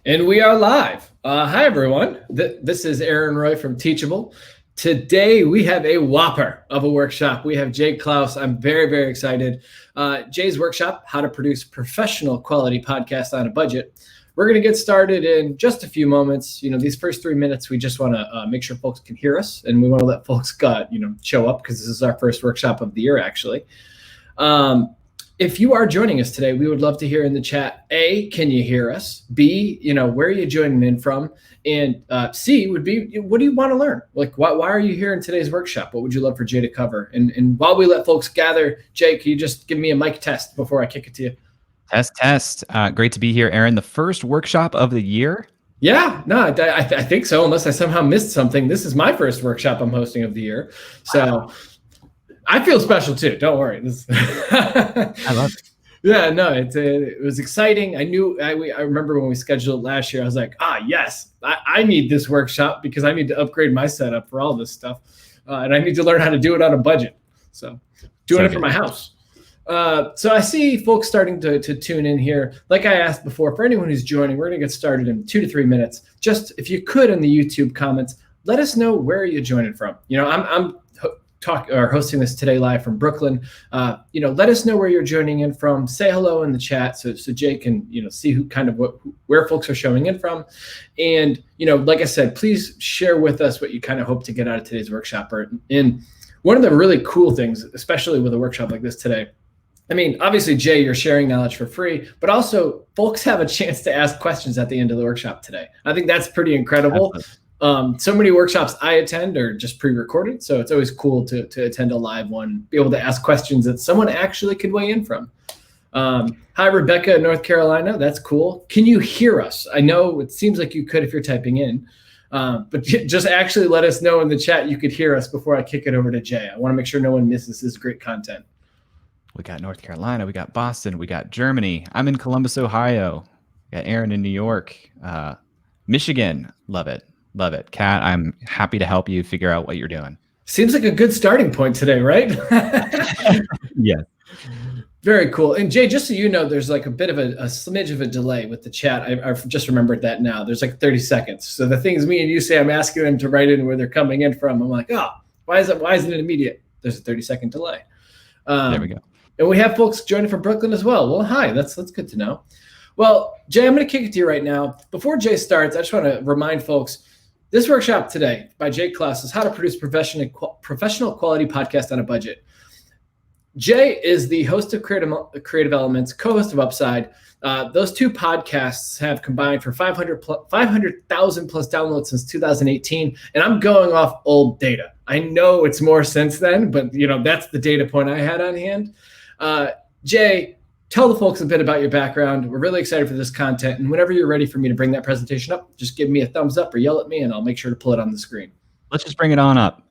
And we are live. Hi, everyone. This is Aaron Roy from Teachable. Today, we have a whopper of a workshop. We have Jay Clouse. I'm very, very excited. Jay's workshop, How to Produce Professional Quality Podcasts on a Budget. We're going to get started in just a few moments. These first 3 minutes, we just want to make sure folks can hear us, and we want to let folks show up because this is our first workshop of the year, actually. If you are joining us today, we would love to hear in the chat, A, can you hear us? B, where are you joining in from? And C would be, what do you want to learn? Like, why are you here in today's workshop? What would you love for Jay to cover? And while we let folks gather, Jay, can you just give me a mic test before I kick it to you? Test. Great to be here, Aaron. The first workshop of the year? Yeah, no, I think so, unless I somehow missed something. This is my first workshop I'm hosting of the year. So. Wow. I feel special too. Don't worry. I love it. Yeah, no, it was exciting. I remember when we scheduled it last year, I was like, yes, I need this workshop because I need to upgrade my setup for all this stuff. And I need to learn how to do it on a budget. So doing it for my house. So I see folks starting to tune in here. Like I asked before, for anyone who's joining, we're going to get started in 2 to 3 minutes. Just if you could in the YouTube comments, let us know where you're joining from. I'm hosting this today live from Brooklyn. Let us know where you're joining in from. Say hello in the chat so Jay can see where folks are showing in from. And like I said, please share with us what you kind of hope to get out of today's workshop. And one of the really cool things, especially with a workshop like this today, I mean, obviously, Jay, you're sharing knowledge for free, but also folks have a chance to ask questions at the end of the workshop today. I think that's pretty incredible. Absolutely. So many workshops I attend are just pre-recorded, so it's always cool to attend a live one, be able to ask questions that someone actually could weigh in from. Hi, Rebecca in North Carolina. That's cool. Can you hear us? I know it seems like you could if you're typing in, but just actually let us know in the chat you could hear us before I kick it over to Jay. I want to make sure no one misses this great content. We got North Carolina. We got Boston. We got Germany. I'm in Columbus, Ohio. We got Aaron in New York. Michigan. Love it. Love it. Kat, I'm happy to help you figure out what you're doing. Seems like a good starting point today, right? Yeah. Very cool. And Jay, just so you know, there's like a bit of a smidge of a delay with the chat. I've just remembered that now. There's like 30 seconds. So the things me and you say, I'm asking them to write in where they're coming in from. I'm like, why isn't it immediate? There's a 30-second delay. There we go. And we have folks joining from Brooklyn as well. Well, hi, that's good to know. Well, Jay, I'm going to kick it to you right now. Before Jay starts, I just want to remind folks, this workshop today by Jay Clouse is how to produce professional quality podcast on a budget. Jay is the host of Creative Elements, co-host of Upside. Those two podcasts have combined for 500,000 plus downloads since 2018, and I'm going off old data. I know it's more since then, but that's the data point I had on hand. Jay, tell the folks a bit about your background. We're really excited for this content. And whenever you're ready for me to bring that presentation up, just give me a thumbs up or yell at me and I'll make sure to pull it on the screen. Let's just bring it on up.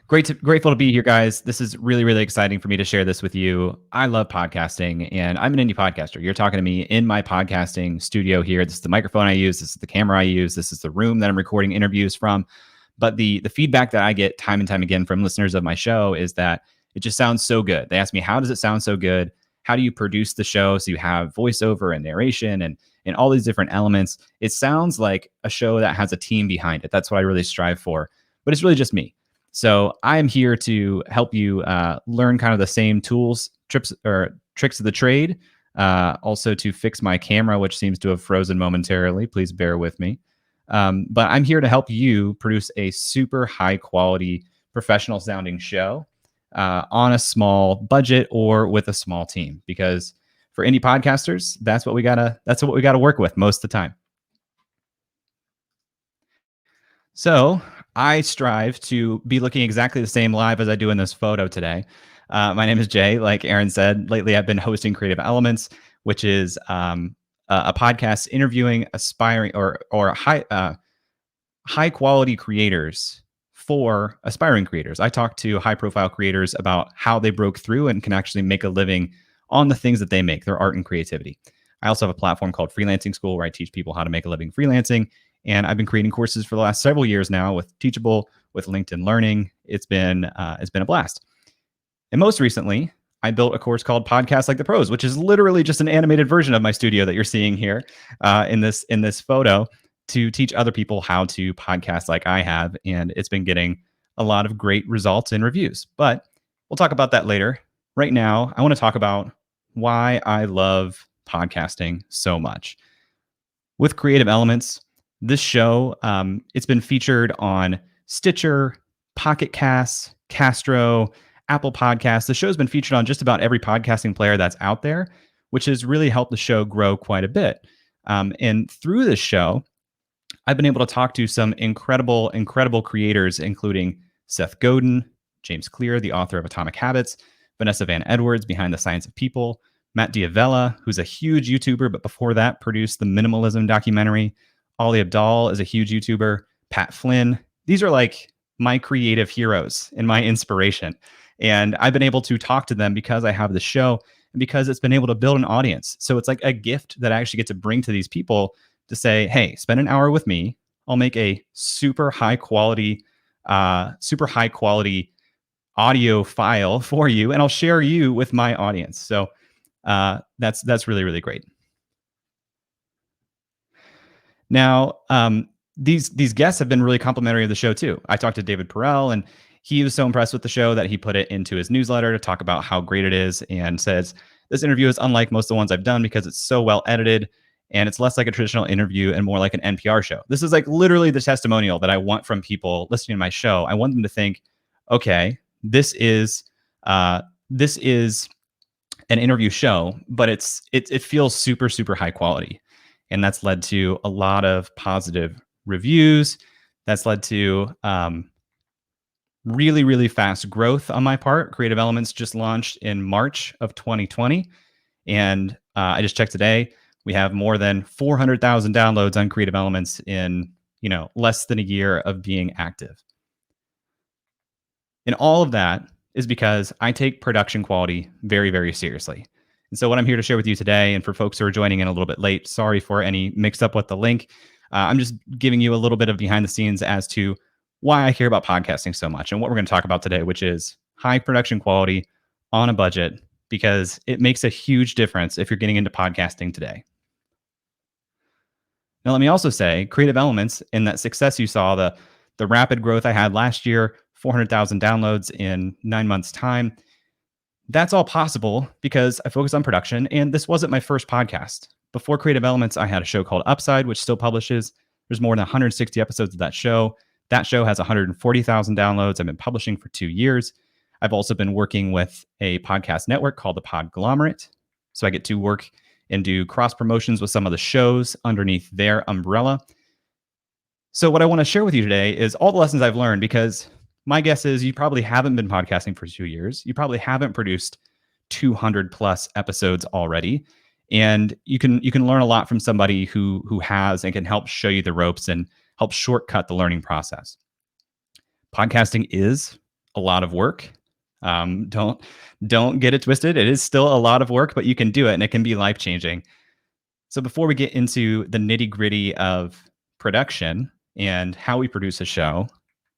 Grateful to be here, guys. This is really, really exciting for me to share this with you. I love podcasting and I'm an indie podcaster. You're talking to me in my podcasting studio here. This is the microphone I use. This is the camera I use. This is the room that I'm recording interviews from. But the feedback that I get time and time again from listeners of my show is that it just sounds so good. They ask me, how does it sound so good? How do you produce the show so you have voiceover and narration and all these different elements? It sounds like a show that has a team behind it. That's what I really strive for. But it's really just me. So I am here to help you learn kind of the same tools, tricks of the trade. Also to fix my camera, which seems to have frozen momentarily. Please bear with me. But I'm here to help you produce a super high quality, professional sounding show on a small budget or with a small team, because for indie podcasters, that's what we gotta work with most of the time. So I strive to be looking exactly the same live as I do in this photo today. My name is Jay. Like Aaron said, lately I've been hosting Creative Elements, which is a podcast interviewing aspiring or high quality creators for aspiring creators. I talk to high profile creators about how they broke through and can actually make a living on the things that they make, their art and creativity. I also have a platform called Freelancing School where I teach people how to make a living freelancing. And I've been creating courses for the last several years now with Teachable, with LinkedIn Learning. It's been a blast. And most recently, I built a course called Podcast Like the Pros, which is literally just an animated version of my studio that you're seeing here in this photo, to teach other people how to podcast like I have. And it's been getting a lot of great results and reviews. But we'll talk about that later. Right now, I want to talk about why I love podcasting so much. With Creative Elements, this show, it's been featured on Stitcher, Pocket Casts, Castro, Apple Podcasts. The show's been featured on just about every podcasting player that's out there, which has really helped the show grow quite a bit. And through this show, I've been able to talk to some incredible, incredible creators, including Seth Godin, James Clear, the author of Atomic Habits, Vanessa Van Edwards, behind The Science of People, Matt Diavella, who's a huge YouTuber, but before that produced the Minimalism documentary. Ali Abdaal is a huge YouTuber. Pat Flynn. These are like my creative heroes and my inspiration. And I've been able to talk to them because I have the show and because it's been able to build an audience. So it's like a gift that I actually get to bring to these people to say, hey, spend an hour with me. I'll make a super high quality audio file for you, and I'll share you with my audience. So that's really, really great. Now, these guests have been really complimentary of the show too. I talked to David Perel, and he was so impressed with the show that he put it into his newsletter to talk about how great it is, and says this interview is unlike most of the ones I've done because it's so well edited, and it's less like a traditional interview and more like an NPR show. This is like literally the testimonial that I want from people listening to my show. I want them to think, okay, this is an interview show, but it feels super, super high quality. And that's led to a lot of positive reviews. That's led to really, really fast growth on my part. Creative Elements just launched in March of 2020. And I just checked today, we have more than 400,000 downloads on Creative Elements in less than a year of being active. And all of that is because I take production quality very, very seriously. And so what I'm here to share with you today, and for folks who are joining in a little bit late, sorry for any mix up with the link. I'm just giving you a little bit of behind the scenes as to why I care about podcasting so much and what we're going to talk about today, which is high production quality on a budget, because it makes a huge difference if you're getting into podcasting today. Now, let me also say, Creative Elements, in that success you saw, the rapid growth I had last year, 400,000 downloads in 9 months' time, that's all possible because I focus on production, and this wasn't my first podcast. Before Creative Elements, I had a show called Upside, which still publishes. There's more than 160 episodes of that show. That show has 140,000 downloads. I've been publishing for 2 years. I've also been working with a podcast network called the Podglomerate. So I get to work and do cross promotions with some of the shows underneath their umbrella. So what I want to share with you today is all the lessons I've learned, because my guess is you probably haven't been podcasting for 2 years. You probably haven't produced 200 plus episodes already. And you can learn a lot from somebody who has and can help show you the ropes and help shortcut the learning process. Podcasting is a lot of work. Don't get it twisted. It is still a lot of work, but you can do it, and it can be life-changing. So before we get into the nitty-gritty of production and how we produce a show,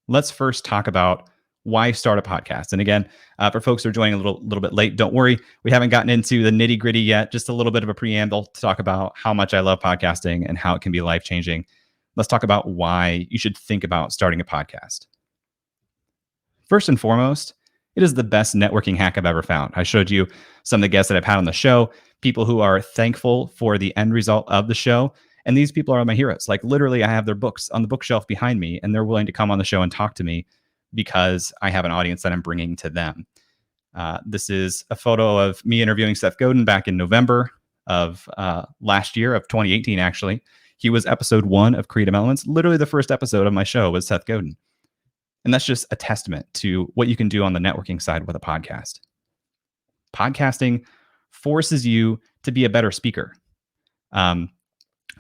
let's first talk about why start a podcast. And again, for folks who are joining a little bit late, don't worry. We haven't gotten into the nitty gritty yet, just a little bit of a preamble to talk about how much I love podcasting and how it can be life-changing. Let's talk about why you should think about starting a podcast. First and foremost, it is the best networking hack I've ever found. I showed you some of the guests that I've had on the show, people who are thankful for the end result of the show. And these people are my heroes. Like literally, I have their books on the bookshelf behind me, and they're willing to come on the show and talk to me because I have an audience that I'm bringing to them. This is a photo of me interviewing Seth Godin back in November of last year, of 2018, actually. He was episode 1 of Creative Elements. Literally the first episode of my show was Seth Godin. And that's just a testament to what you can do on the networking side with a podcast. Podcasting forces you to be a better speaker. I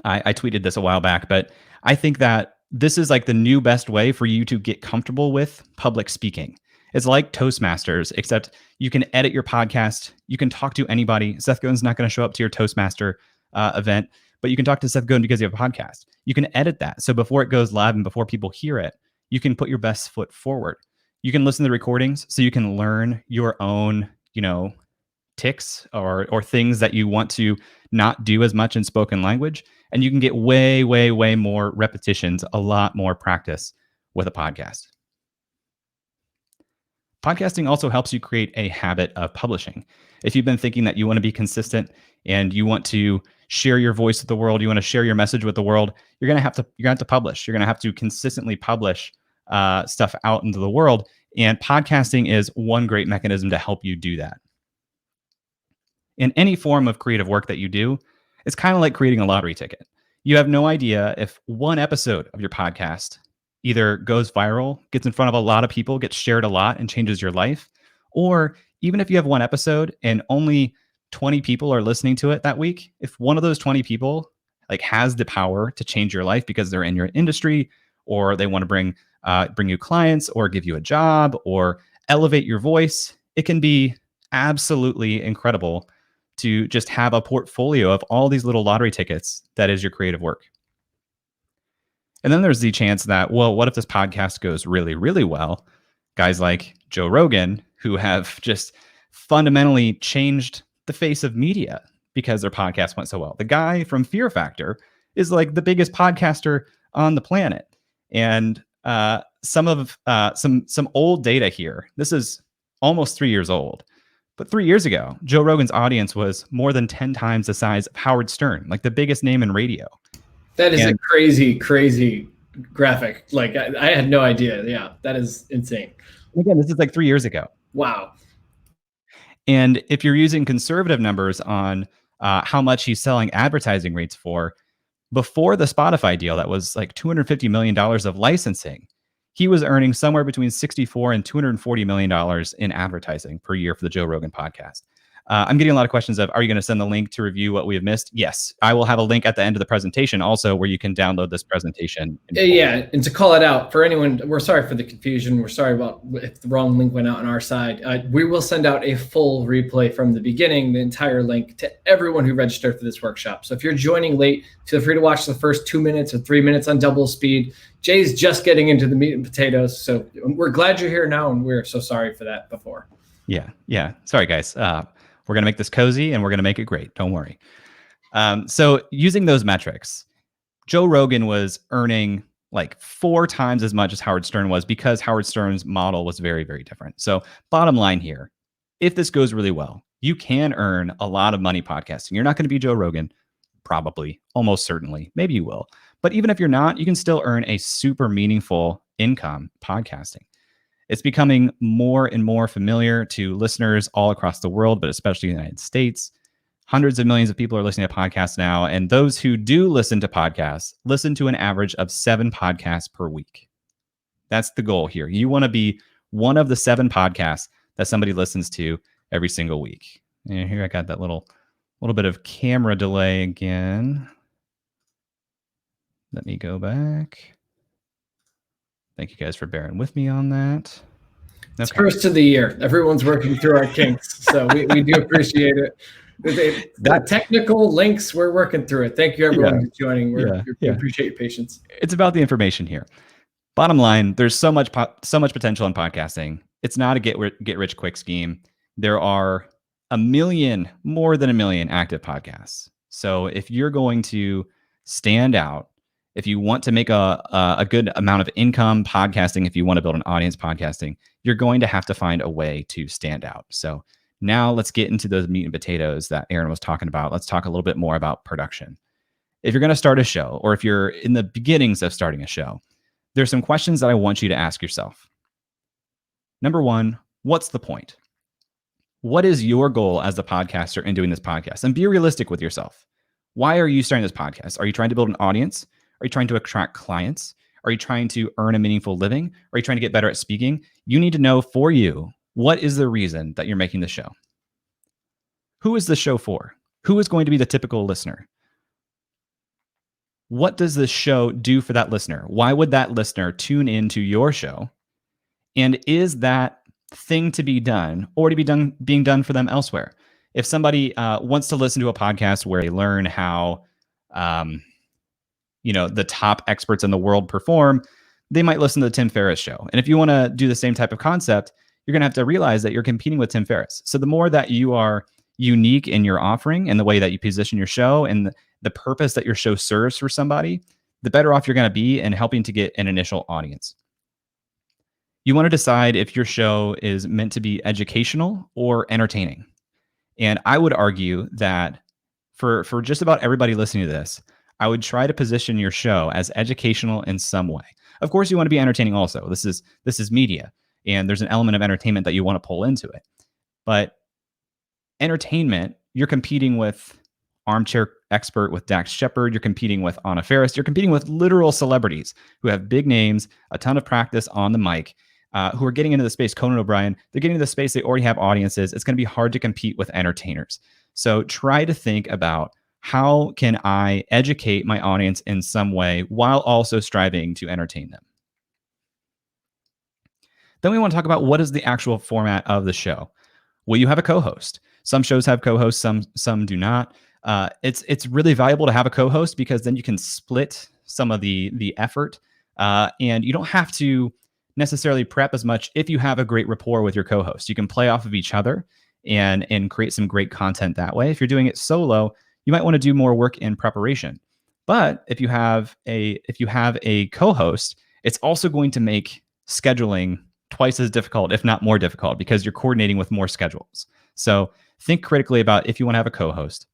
tweeted this a while back, but I think that this is like the new best way for you to get comfortable with public speaking. It's like Toastmasters, except you can edit your podcast. You can talk to anybody. Seth Godin's not going to show up to your Toastmaster event, but you can talk to Seth Godin because you have a podcast. You can edit that. So before it goes live and before people hear it, you can put your best foot forward. You can listen to the recordings so you can learn your own, tics or things that you want to not do as much in spoken language. And you can get way, way, way more repetitions, a lot more practice with a podcast. Podcasting also helps you create a habit of publishing. If you've been thinking that you want to be consistent and you want to share your voice with the world, you want to share your message with the world, you're gonna have to publish. You're gonna have to consistently publish stuff out into the world. And podcasting is one great mechanism to help you do that. In any form of creative work that you do, it's kind of like creating a lottery ticket. You have no idea if one episode of your podcast either goes viral, gets in front of a lot of people, gets shared a lot, and changes your life, or even if you have one episode and only 20 people are listening to it that week, if one of those 20 people like has the power to change your life because they're in your industry, or they want to bring you clients, or give you a job, or elevate your voice, it can be absolutely incredible to just have a portfolio of all these little lottery tickets that is your creative work. And then there's the chance that, well, what if this podcast goes really, really well? Guys like Joe Rogan, who have just fundamentally changed the face of media because their podcast went so well. The guy from Fear Factor is like the biggest podcaster on the planet. And some old data here. This is almost 3 years old. But 3 years ago, Joe Rogan's audience was more than 10 times the size of Howard Stern, like the biggest name in radio. That is a crazy, crazy graphic. Like I had no idea. Yeah, that is insane. Again, this is like 3 years ago. Wow. And if you're using conservative numbers on how much he's selling advertising rates for, before the Spotify deal, that was like $250 million of licensing, he was earning somewhere between $64 and $240 million in advertising per year for the Joe Rogan podcast. I'm getting a lot of questions of, are you going to send the link to review what we have missed? Yes. I will have a link at the end of the presentation also where you can download this presentation. Yeah. And to call it out for anyone, we're sorry for the confusion. We're sorry about if the wrong link went out on our side. We will send out a full replay from the beginning, the entire link to everyone who registered for this workshop. So if you're joining late, feel free to watch the first 2 minutes or 3 minutes on double speed. Jay's just getting into the meat and potatoes. So we're glad you're here now. And we're so sorry for that before. Yeah. Sorry, guys. We're going to make this cozy and we're going to make it great. Don't worry. So using those metrics, Joe Rogan was earning like 4 times as much as Howard Stern was because Howard Stern's model was very, very different. So bottom line here, if this goes really well, you can earn a lot of money podcasting. You're not going to be Joe Rogan, probably, almost certainly. Maybe you will. But even if you're not, you can still earn a super meaningful income podcasting. It's becoming more and more familiar to listeners all across the world, but especially in the United States. Hundreds of millions of people are listening to podcasts now. And those who do listen to podcasts, listen to an average of 7 podcasts per week. That's the goal here. You want to be one of the 7 podcasts that somebody listens to every single week. And here I got that little bit of camera delay again. Let me go back. Thank you guys for bearing with me on that. It's first of the year. Everyone's working through our kinks, so we do appreciate it. The technical links, we're working through it. Thank you, everyone, for joining. We appreciate your patience. It's about the information here. Bottom line, there's so much potential in podcasting. It's not a get rich quick scheme. There are more than a million active podcasts. So if you're going to stand out, if you want to make a good amount of income podcasting, if you want to build an audience podcasting, you're going to have to find a way to stand out. So now let's get into those meat and potatoes that Aaron was talking about. Let's talk a little bit more about production. If you're going to start a show, or if you're in the beginnings of starting a show, there's some questions that I want you to ask yourself. Number 1, what's the point? What is your goal as a podcaster in doing this podcast? And be realistic with yourself. Why are you starting this podcast? Are you trying to build an audience? Are you trying to attract clients? Are you trying to earn a meaningful living? Are you trying to get better at speaking? You need to know for you, what is the reason that you're making the show? Who is the show for? Who is going to be the typical listener? What does this show do for that listener? Why would that listener tune into your show? And is that thing to be done or to be done being done for them elsewhere? If somebody wants to listen to a podcast where they learn how the top experts in the world perform, they might listen to the Tim Ferriss show. And if you want to do the same type of concept, you're going to have to realize that you're competing with Tim Ferriss. So the more that you are, unique in your offering and the way that you position your show and the purpose that your show serves for somebody, the better off you're going to be in helping to get an initial audience. You want to decide if your show is meant to be educational or entertaining. And I would argue that for just about everybody listening to this, I would try to position your show as educational in some way. Of course, you want to be entertaining also. This is media, and there's an element of entertainment that you want to pull into it. But entertainment, you're competing with Armchair Expert with Dax Shepard. You're competing with Anna Faris. You're competing with literal celebrities who have big names, a ton of practice on the mic, who are getting into the space. Conan O'Brien, they're getting into the space. They already have audiences. It's going to be hard to compete with entertainers. So try to think about, how can I educate my audience in some way while also striving to entertain them? Then we want to talk about, what is the actual format of the show? Will you have a co-host? Some shows have co-hosts, some do not. It's really valuable to have a co-host, because then you can split some of the effort, and you don't have to necessarily prep as much if you have a great rapport with your co-host. You can play off of each other and create some great content that way. If you're doing it solo, you might want to do more work in preparation. But if you have a co-host, it's also going to make scheduling twice as difficult, if not more difficult, because you're coordinating with more schedules. So think critically about, if you want to have a co-host,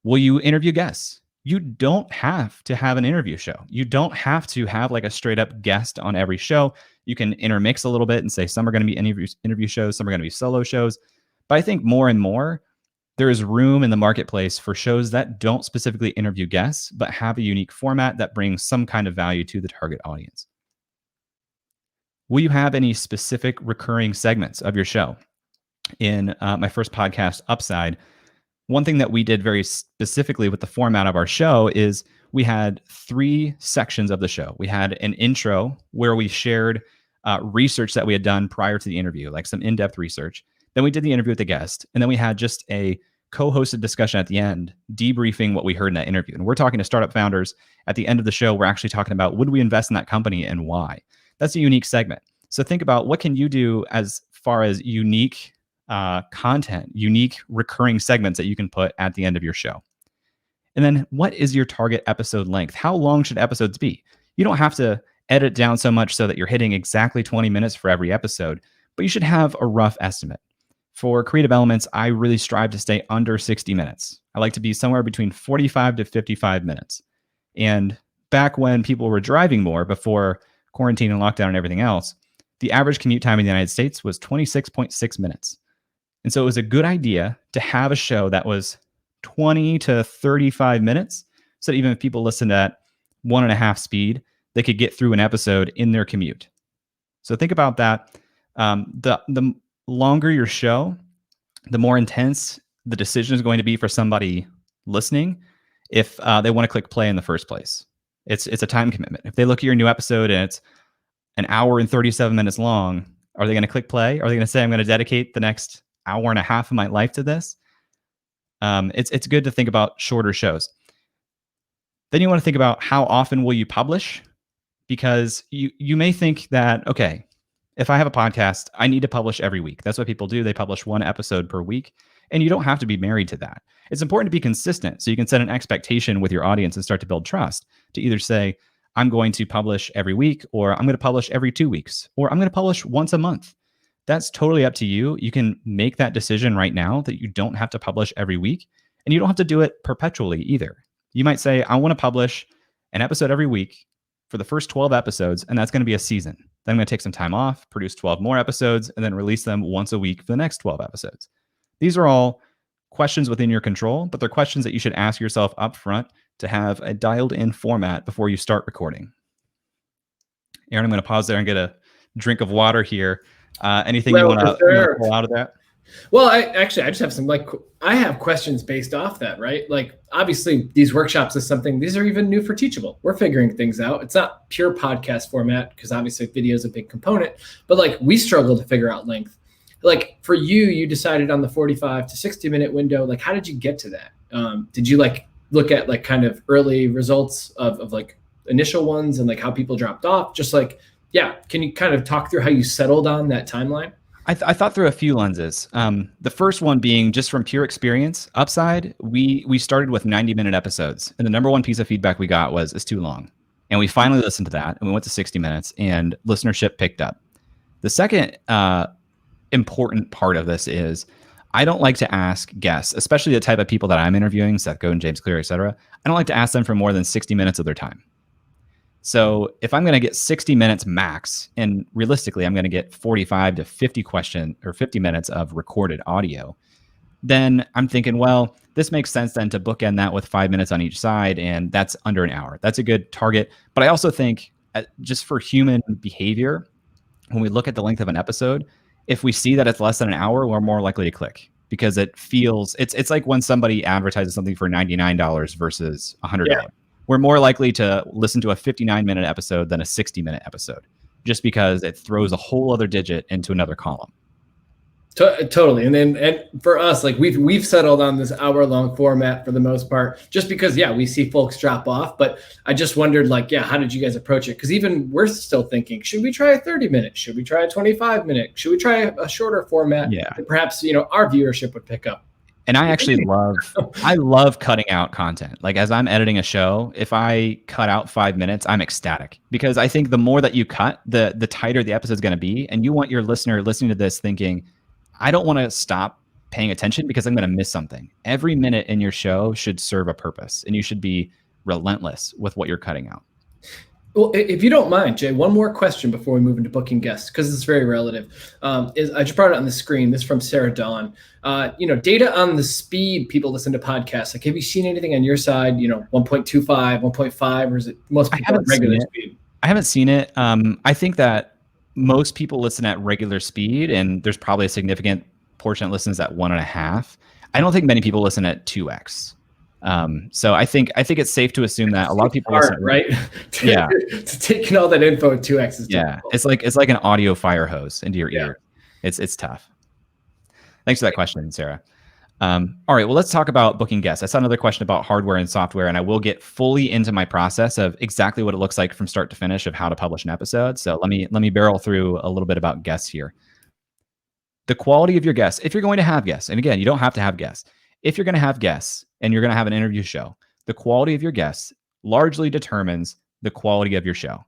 will you interview guests? You don't have to have an interview show. You don't have to have like a straight up guest on every show. You can intermix a little bit and say some are going to be interview shows, some are going to be solo shows. But I think more and more, there is room in the marketplace for shows that don't specifically interview guests, but have a unique format that brings some kind of value to the target audience. Will you have any specific recurring segments of your show? In my first podcast, Upside, one thing that we did very specifically with the format of our show is we had 3 sections of the show. We had an intro where we shared research that we had done prior to the interview, like some in-depth research. Then we did the interview with the guest, and then we had just a co-hosted discussion at the end, debriefing what we heard in that interview. And we're talking to startup founders. At the end of the show, we're actually talking about, would we invest in that company and why? That's a unique segment. So think about, what can you do as far as unique content, unique recurring segments that you can put at the end of your show. And then, what is your target episode length? How long should episodes be? You don't have to edit down so much so that you're hitting exactly 20 minutes for every episode, but you should have a rough estimate. For creative elements, I really strive to stay under 60 minutes. I like to be somewhere between 45 to 55 minutes. And back when people were driving more, before quarantine and lockdown and everything else, the average commute time in the United States was 26.6 minutes. And so it was a good idea to have a show that was 20 to 35 minutes, so that even if people listened at 1.5 speed, they could get through an episode in their commute. So think about that. The longer your show, the more intense the decision is going to be for somebody listening if they want to click play in the first place. It's a time commitment. If they look at your new episode and it's an hour and 37 minutes long, are they going to click play? Are they going to say, I'm going to dedicate the next hour and a half of my life to this? It's good to think about shorter shows. Then you want to think about, how often will you publish? Because you may think that, okay, if I have a podcast, I need to publish every week. That's what people do. They publish 1 episode per week, and you don't have to be married to that. It's important to be consistent, so you can set an expectation with your audience and start to build trust to either say, I'm going to publish every week, or I'm going to publish every 2 weeks, or I'm going to publish once a month. That's totally up to you. You can make that decision right now that you don't have to publish every week, and you don't have to do it perpetually either. You might say, I want to publish an episode every week for the first 12 episodes, and that's going to be a season. Then I'm going to take some time off, produce 12 more episodes, and then release them once a week for the next 12 episodes. These are all questions within your control, but they're questions that you should ask yourself up front to have a dialed in format before you start recording. Aaron, I'm going to pause there and get a drink of water here. Anything you want to pull out of that? Well, I just have some, I have questions based off that, right? Like, obviously these workshops is something, these are even new for Teachable. We're figuring things out. It's not pure podcast format, because obviously video is a big component, but like, we struggle to figure out length. Like for you decided on the 45 to 60 minute window. Like, how did you get to that? Did you look at kind of early results of like initial ones and like how people dropped off? Just like, yeah. Can you kind of talk through how you settled on that timeline? I thought through a few lenses. The first one being just from pure experience. Upside, we started with 90-minute episodes, and the number one piece of feedback we got was it's too long. And we finally listened to that, and we went to 60 minutes, and listenership picked up. The second important part of this is I don't like to ask guests, especially the type of people that I'm interviewing, Seth Godin, James Clear, etc. I don't like to ask them for more than 60 minutes of their time. So if I'm going to get 60 minutes max, and realistically, I'm going to get 45 to 50 or 50 minutes of recorded audio, then I'm thinking, well, this makes sense then to bookend that with 5 minutes on each side, and that's under an hour. That's a good target. But I also think just for human behavior, when we look at the length of an episode, if we see that it's less than an hour, we're more likely to click because it feels it's like when somebody advertises something for $99 versus $100. Yeah. We're more likely to listen to a 59-minute episode than a 60-minute episode, just because it throws a whole other digit into another column. Totally. And for us, like we've settled on this hour-long format for the most part, just because, we see folks drop off. But I just wondered, how did you guys approach it? Because even we're still thinking, should we try a 30-minute? Should we try a 25-minute? Should we try a shorter format? Yeah. That perhaps, our viewership would pick up. And I actually love cutting out content. Like as I'm editing a show, if I cut out 5 minutes, I'm ecstatic because I think the more that you cut, the tighter the episode's going to be. And you want your listener listening to this thinking, I don't want to stop paying attention because I'm going to miss something. Every minute in your show should serve a purpose, and you should be relentless with what you're cutting out. Well, if you don't mind, Jay, one more question before we move into booking guests, because it's very relative. I just brought it on the screen. This is from Sarah Dawn. Data on the speed people listen to podcasts. Like, have you seen anything on your side? 1.25, 1.5, or is it most people at regular speed? I haven't seen it. I think that most people listen at regular speed, and there's probably a significant portion that listens at 1.5. I don't think many people listen at 2x. So I think it's safe to assume that a lot of people listen, right? Yeah, taking all that info at 2x is difficult. It's like an audio fire hose into your ear. It's tough. Thanks for that question, Sarah. All right, well, let's talk about booking guests. I saw another question about hardware and software, and I will get fully into my process of exactly what it looks like from start to finish of how to publish an episode. So let me barrel through a little bit about guests here. The quality of your guests, if you're going to have guests, and again, you don't have to have guests. If you're going to have guests and you're going to have an interview show, the quality of your guests largely determines the quality of your show.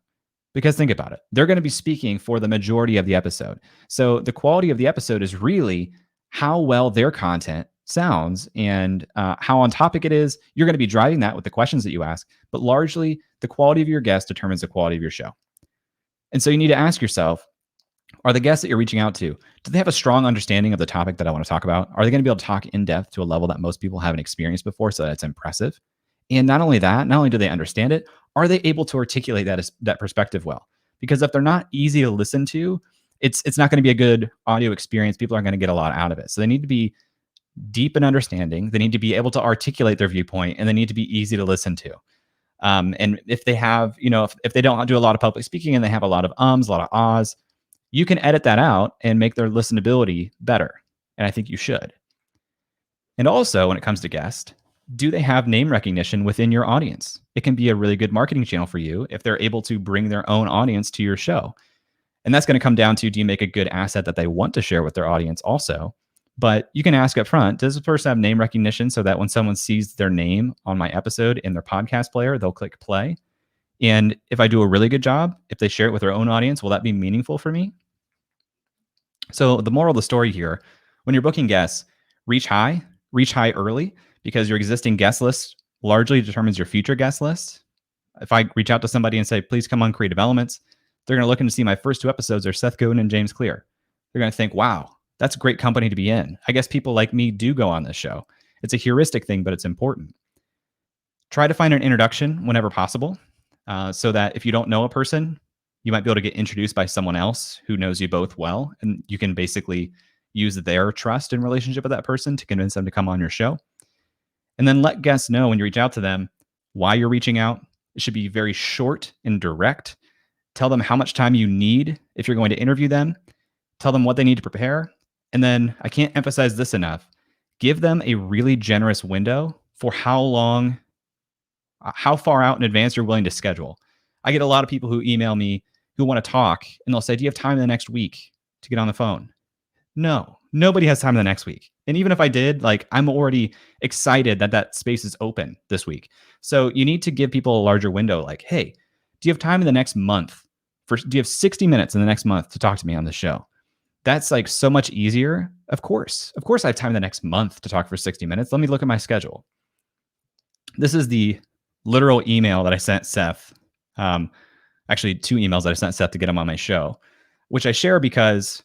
Because think about it, they're going to be speaking for the majority of the episode. So the quality of the episode is really how well their content sounds and how on topic it is. You're going to be driving that with the questions that you ask, but largely the quality of your guest determines the quality of your show. And so you need to ask yourself, are the guests that you're reaching out to, do they have a strong understanding of the topic that I want to talk about? Are they going to be able to talk in depth to a level that most people haven't experienced before so that it's impressive? And not only that, not only do they understand it, are they able to articulate that perspective well? Because if they're not easy to listen to, it's not going to be a good audio experience. People aren't going to get a lot out of it. So they need to be deep in understanding. They need to be able to articulate their viewpoint, and they need to be easy to listen to. And if they have, if they don't do a lot of public speaking and they have a lot of ums, a lot of ahs, you can edit that out and make their listenability better. And I think you should. And also, when it comes to guests, do they have name recognition within your audience? It can be a really good marketing channel for you if they're able to bring their own audience to your show. And that's going to come down to, do you make a good asset that they want to share with their audience also? But you can ask up front, does this person have name recognition so that when someone sees their name on my episode in their podcast player, they'll click play? And if I do a really good job, if they share it with their own audience, will that be meaningful for me? So the moral of the story here, when you're booking guests, reach high early, because your existing guest list largely determines your future guest list. If I reach out to somebody and say, please come on Creative Elements, they're going to look and see my first 2 episodes are Seth Godin and James Clear. They're going to think, wow, that's a great company to be in. I guess people like me do go on this show. It's a heuristic thing, but it's important. Try to find an introduction whenever possible, so that if you don't know a person, you might be able to get introduced by someone else who knows you both well, and you can basically use their trust and relationship with that person to convince them to come on your show. And then let guests know when you reach out to them why you're reaching out. It should be very short and direct. Tell them how much time you need if you're going to interview them. Tell them what they need to prepare. And then, I can't emphasize this enough, give them a really generous window for how far out in advance you're willing to schedule. I get a lot of people who email me who want to talk, and they'll say, do you have time in the next week to get on the phone? No, nobody has time the next week. And even if I did, like, I'm already excited that that space is open this week. So you need to give people a larger window. Like, hey, do you have time in the next month? Do you have 60 minutes in the next month to talk to me on the show? That's like so much easier. Of course, I have time the next month to talk for 60 minutes. Let me look at my schedule. This is the literal email that I sent Seth. Actually, 2 emails that I sent Seth to get him on my show, which I share because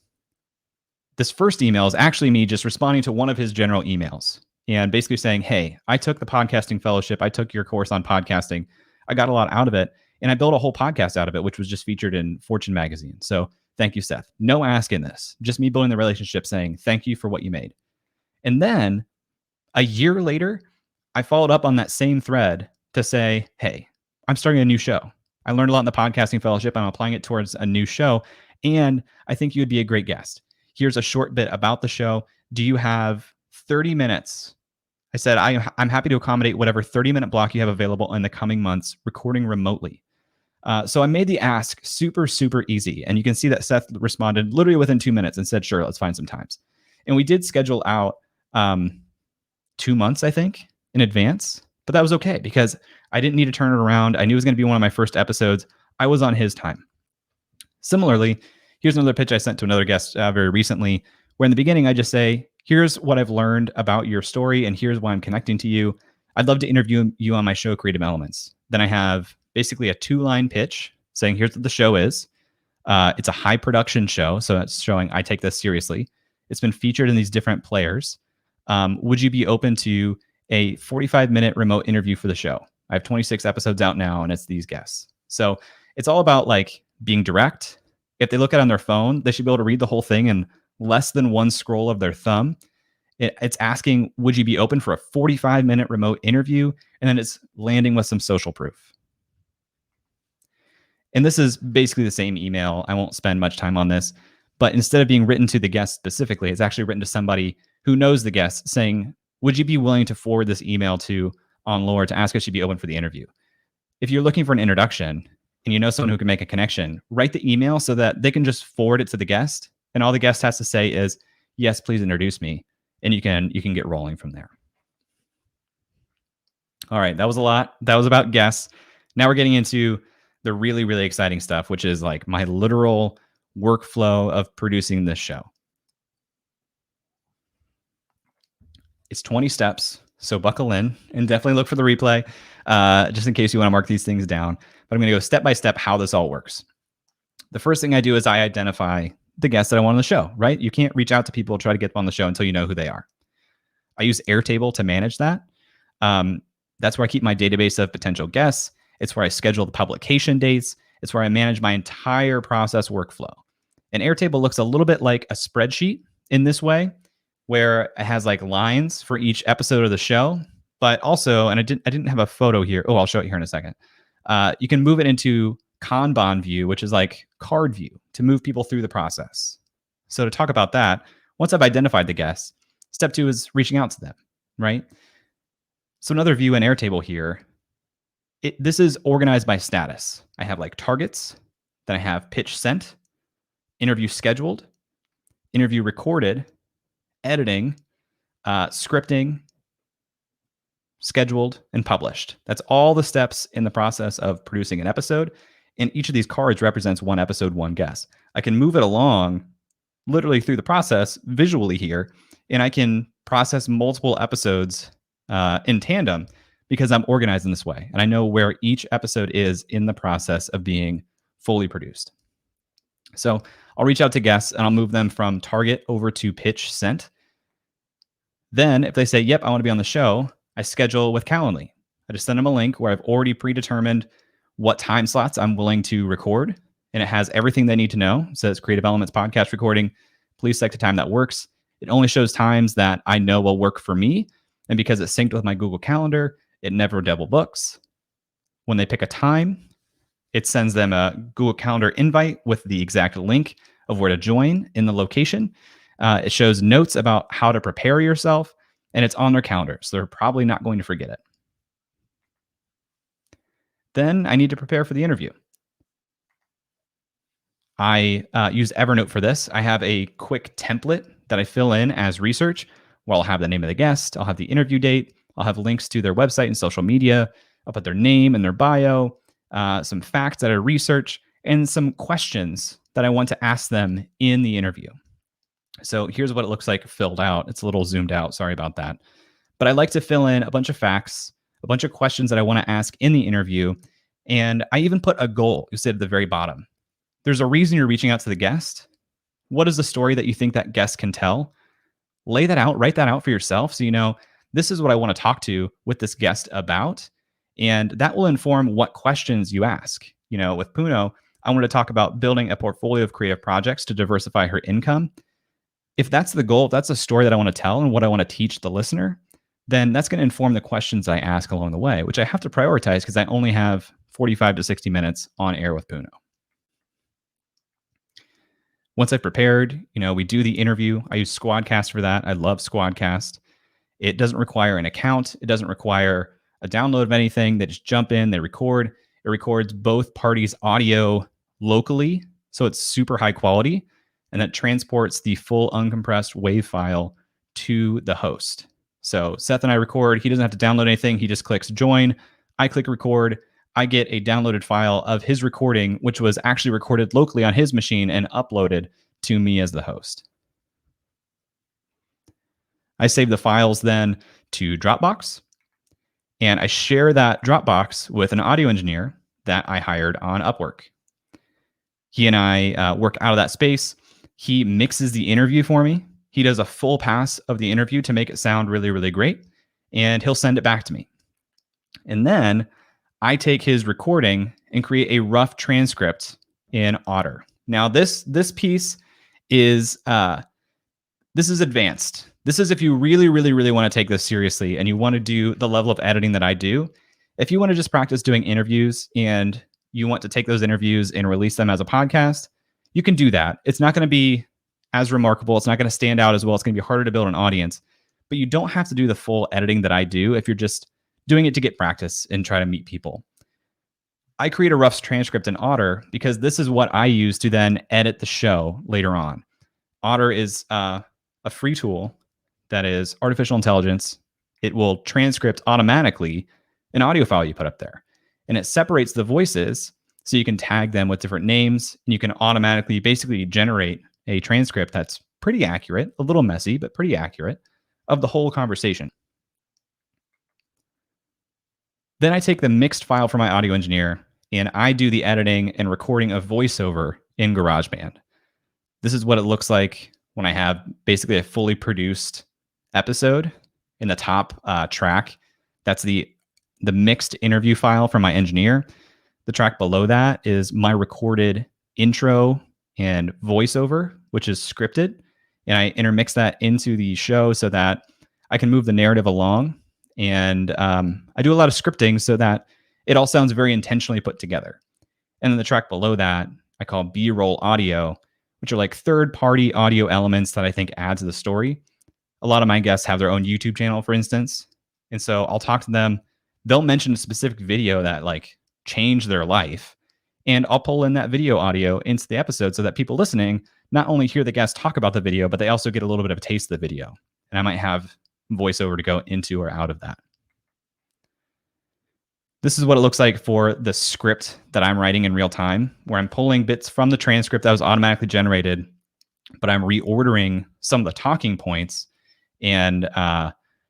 this first email is actually me just responding to one of his general emails and basically saying, hey, I took the podcasting fellowship. I took your course on podcasting. I got a lot out of it. And I built a whole podcast out of it, which was just featured in Fortune magazine. So thank you, Seth. No ask in this, just me building the relationship saying, thank you for what you made. And then a year later, I followed up on that same thread to say, hey, I'm starting a new show. I learned a lot in the podcasting fellowship. I'm applying it towards a new show. And I think you would be a great guest. Here's a short bit about the show. Do you have 30 minutes? I said, I'm happy to accommodate whatever 30-minute block you have available in the coming months, recording remotely. So I made the ask super, super easy. And you can see that Seth responded literally within 2 minutes and said, sure, let's find some times. And we did schedule out 2 months, I think, in advance. But that was okay because I didn't need to turn it around. I knew it was going to be one of my first episodes. I was on his time. Similarly, here's another pitch I sent to another guest very recently, where in the beginning I just say, here's what I've learned about your story, and here's why I'm connecting to you. I'd love to interview you on my show, Creative Elements. Then I have basically a 2-line pitch saying, here's what the show is. It's a high production show, so it's showing I take this seriously. It's been featured in these different players. Would you be open to a 45-minute remote interview for the show? I have 26 episodes out now, and it's these guests. So it's all about like being direct. If they look at it on their phone, they should be able to read the whole thing in less than one scroll of their thumb. It's asking, would you be open for a 45-minute remote interview? And then it's landing with some social proof. And this is basically the same email. I won't spend much time on this, but instead of being written to the guest specifically, it's actually written to somebody who knows the guest saying, would you be willing to forward this email to OnLore to ask if she'd be open for the interview? If you're looking for an introduction and you know someone who can make a connection, write the email so that they can just forward it to the guest. And all the guest has to say is, yes, please introduce me. And you can get rolling from there. All right, that was a lot. That was about guests. Now we're getting into the really, really exciting stuff, which is like my literal workflow of producing this show. It's 20 steps, so buckle in and definitely look for the replay, just in case you want to mark these things down. But I'm going to go step by step how this all works. The first thing I do is I identify the guests that I want on the show, right? You can't reach out to people, try to get them on the show until you know who they are. I use Airtable to manage that. That's where I keep my database of potential guests. It's where I schedule the publication dates. It's where I manage my entire process workflow. And Airtable looks a little bit like a spreadsheet in this way, where it has like lines for each episode of the show, but also, and I didn't have a photo here. Oh, I'll show it here in a second. You can move it into Kanban view, which is like card view to move people through the process. So to talk about that, once I've identified the guests, step 2 is reaching out to them, right? So another view in Airtable here, this is organized by status. I have like targets, then I have pitch sent, interview scheduled, interview recorded, editing, scripting, scheduled, and published. That's all the steps in the process of producing an episode. And each of these cards represents one episode, one guest. I can move it along literally through the process visually here, and I can process multiple episodes in tandem because I'm organized in this way. And I know where each episode is in the process of being fully produced. So I'll reach out to guests and I'll move them from target over to pitch sent. Then if they say, yep, I want to be on the show, I schedule with Calendly. I just send them a link where I've already predetermined what time slots I'm willing to record. And it has everything they need to know. It says Creative Elements podcast recording. Please select a time that works. It only shows times that I know will work for me. And because it's synced with my Google Calendar, it never double books. When they pick a time, it sends them a Google Calendar invite with the exact link of where to join in the location. It shows notes about how to prepare yourself, and it's on their calendar, so they're probably not going to forget it. Then I need to prepare for the interview. I use Evernote for this. I have a quick template that I fill in as research, where I'll have the name of the guest, I'll have the interview date, I'll have links to their website and social media, I'll put their name and their bio, some facts that I research, and some questions that I want to ask them in the interview. So here's what it looks like filled out. It's a little zoomed out. Sorry about that. But I like to fill in a bunch of facts, a bunch of questions that I want to ask in the interview. And I even put a goal. You see at the very bottom. There's a reason you're reaching out to the guest. What is the story that you think that guest can tell? Lay that out, write that out for yourself. So you know, this is what I want to talk to with this guest about. And that will inform what questions you ask. You know, with Puno, I want to talk about building a portfolio of creative projects to diversify her income. If that's the goal, if that's a story that I want to tell and what I want to teach the listener, then that's going to inform the questions I ask along the way, which I have to prioritize because I only have 45 to 60 minutes on air with Puno. Once I've prepared, you know, we do the interview. I use Squadcast for that. I love Squadcast. It doesn't require an account. It doesn't require a download of anything. They just jump in, they record. It records both parties' audio locally, so it's super high quality, and that transports the full uncompressed WAV file to the host. So Seth and I record. He doesn't have to download anything. He just clicks join. I click record. I get a downloaded file of his recording, which was actually recorded locally on his machine and uploaded to me as the host. I save the files then to Dropbox, and I share that Dropbox with an audio engineer that I hired on Upwork. He and I work out of that space. He mixes the interview for me. He does a full pass of the interview to make it sound really, really great, and he'll send it back to me. And then I take his recording and create a rough transcript in Otter. Now, this piece is this is advanced. This is if you really, really, really want to take this seriously and you want to do the level of editing that I do. If you want to just practice doing interviews and you want to take those interviews and release them as a podcast, you can do that. It's not going to be as remarkable. It's not going to stand out as well. It's going to be harder to build an audience, but you don't have to do the full editing that I do if you're just doing it to get practice and try to meet people. I create a rough transcript in Otter because this is what I use to then edit the show later on. Otter is a free tool that is artificial intelligence. It will transcript automatically an audio file you put up there. And it separates the voices so you can tag them with different names, and you can automatically basically generate a transcript that's pretty accurate, a little messy, but pretty accurate, of the whole conversation. Then I take the mixed file from my audio engineer and I do the editing and recording of voiceover in GarageBand. This is what it looks like when I have basically a fully produced episode. In the top track, that's the mixed interview file from my engineer. The track below that is my recorded intro and voiceover, which is scripted. And I intermix that into the show so that I can move the narrative along. And I do a lot of scripting so that it all sounds very intentionally put together. And then the track below that, I call B-roll audio, which are like third-party audio elements that I think add to the story. A lot of my guests have their own YouTube channel, for instance. And so I'll talk to them. They'll mention a specific video that like changed their life. And I'll pull in that video audio into the episode so that people listening not only hear the guest talk about the video, but they also get a little bit of a taste of the video. And I might have voiceover to go into or out of that. This is what it looks like for the script that I'm writing in real time, where I'm pulling bits from the transcript that was automatically generated, but I'm reordering some of the talking points and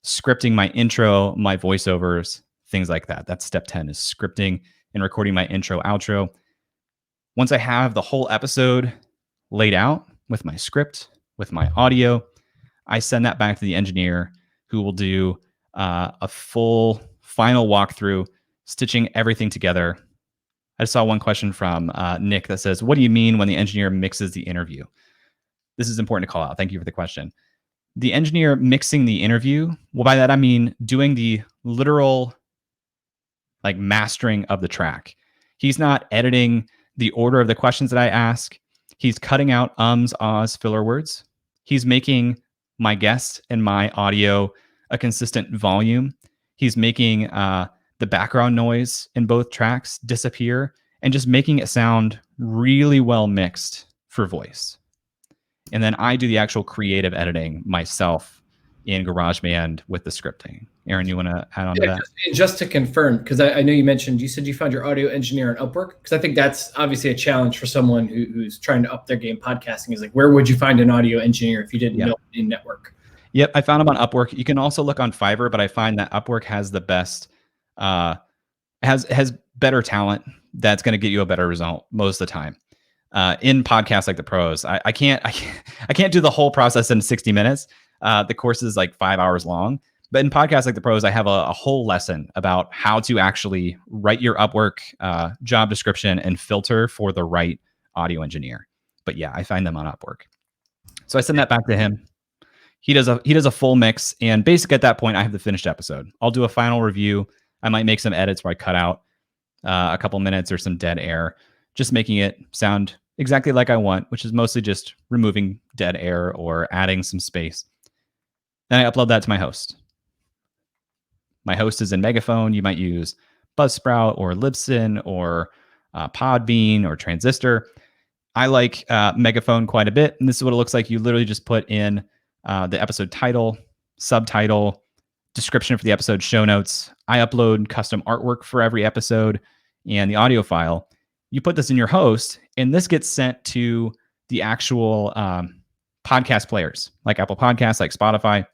scripting my intro, my voiceovers, things like that. That's step 10, is scripting and recording my intro, outro. Once I have the whole episode laid out with my script, with my audio, I send that back to the engineer, who will do a full final walkthrough, stitching everything together. I saw one question from Nick that says, what do you mean when the engineer mixes the interview? This is important to call out. Thank you for the question. The engineer mixing the interview, well, by that I mean doing the literal like mastering of the track. He's not editing the order of the questions that I ask. He's cutting out ums, ahs, filler words. He's making my guest and my audio a consistent volume. He's making the background noise in both tracks disappear and just making it sound really well mixed for voice. And then I do the actual creative editing myself in GarageBand with the scripting. Aaron, you want to add on to that? Just to confirm, because I know you said you found your audio engineer on Upwork, because I think that's obviously a challenge for someone who's trying to up their game podcasting, is like, wwhere would you find an audio engineer if you didn't know in network? Yep, I found him on Upwork. You can also look on Fiverr, but I find that Upwork has the best, has better talent that's going to get you a better result most of the time. In podcasts like the pros, I can't do the whole process in 60 minutes. The course is like 5 hours long, but in podcasts like the pros, I have a whole lesson about how to actually write your Upwork job description and filter for the right audio engineer. But yeah, I find them on Upwork. So I send that back to him. He does a full mix, and basically at that point, I have the finished episode. I'll do a final review. I might make some edits where I cut out a couple minutes or some dead air, just making it sound exactly like I want, which is mostly just removing dead air or adding some space. Then I upload that to my host. My host is in Megaphone. You might use Buzzsprout or Libsyn or Podbean or Transistor. I like Megaphone quite a bit, and this is what it looks like. You literally just put in the episode title, subtitle, description for the episode, show notes. I upload custom artwork for every episode and the audio file. You put this in your host, and this gets sent to the actual podcast players, like Apple Podcasts, like Spotify.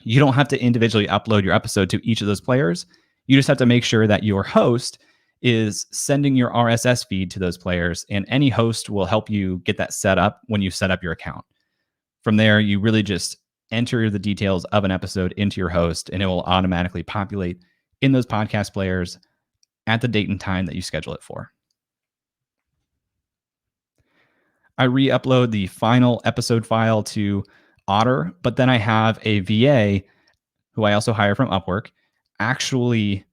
You don't have to individually upload your episode to each of those players. You just have to make sure that your host is sending your RSS feed to those players, and any host will help you get that set up when you set up your account. From there, you really just enter the details of an episode into your host, and it will automatically populate in those podcast players at the date and time that you schedule it for. I re-upload the final episode file to Otter, but then I have a VA who I also hire from Upwork actually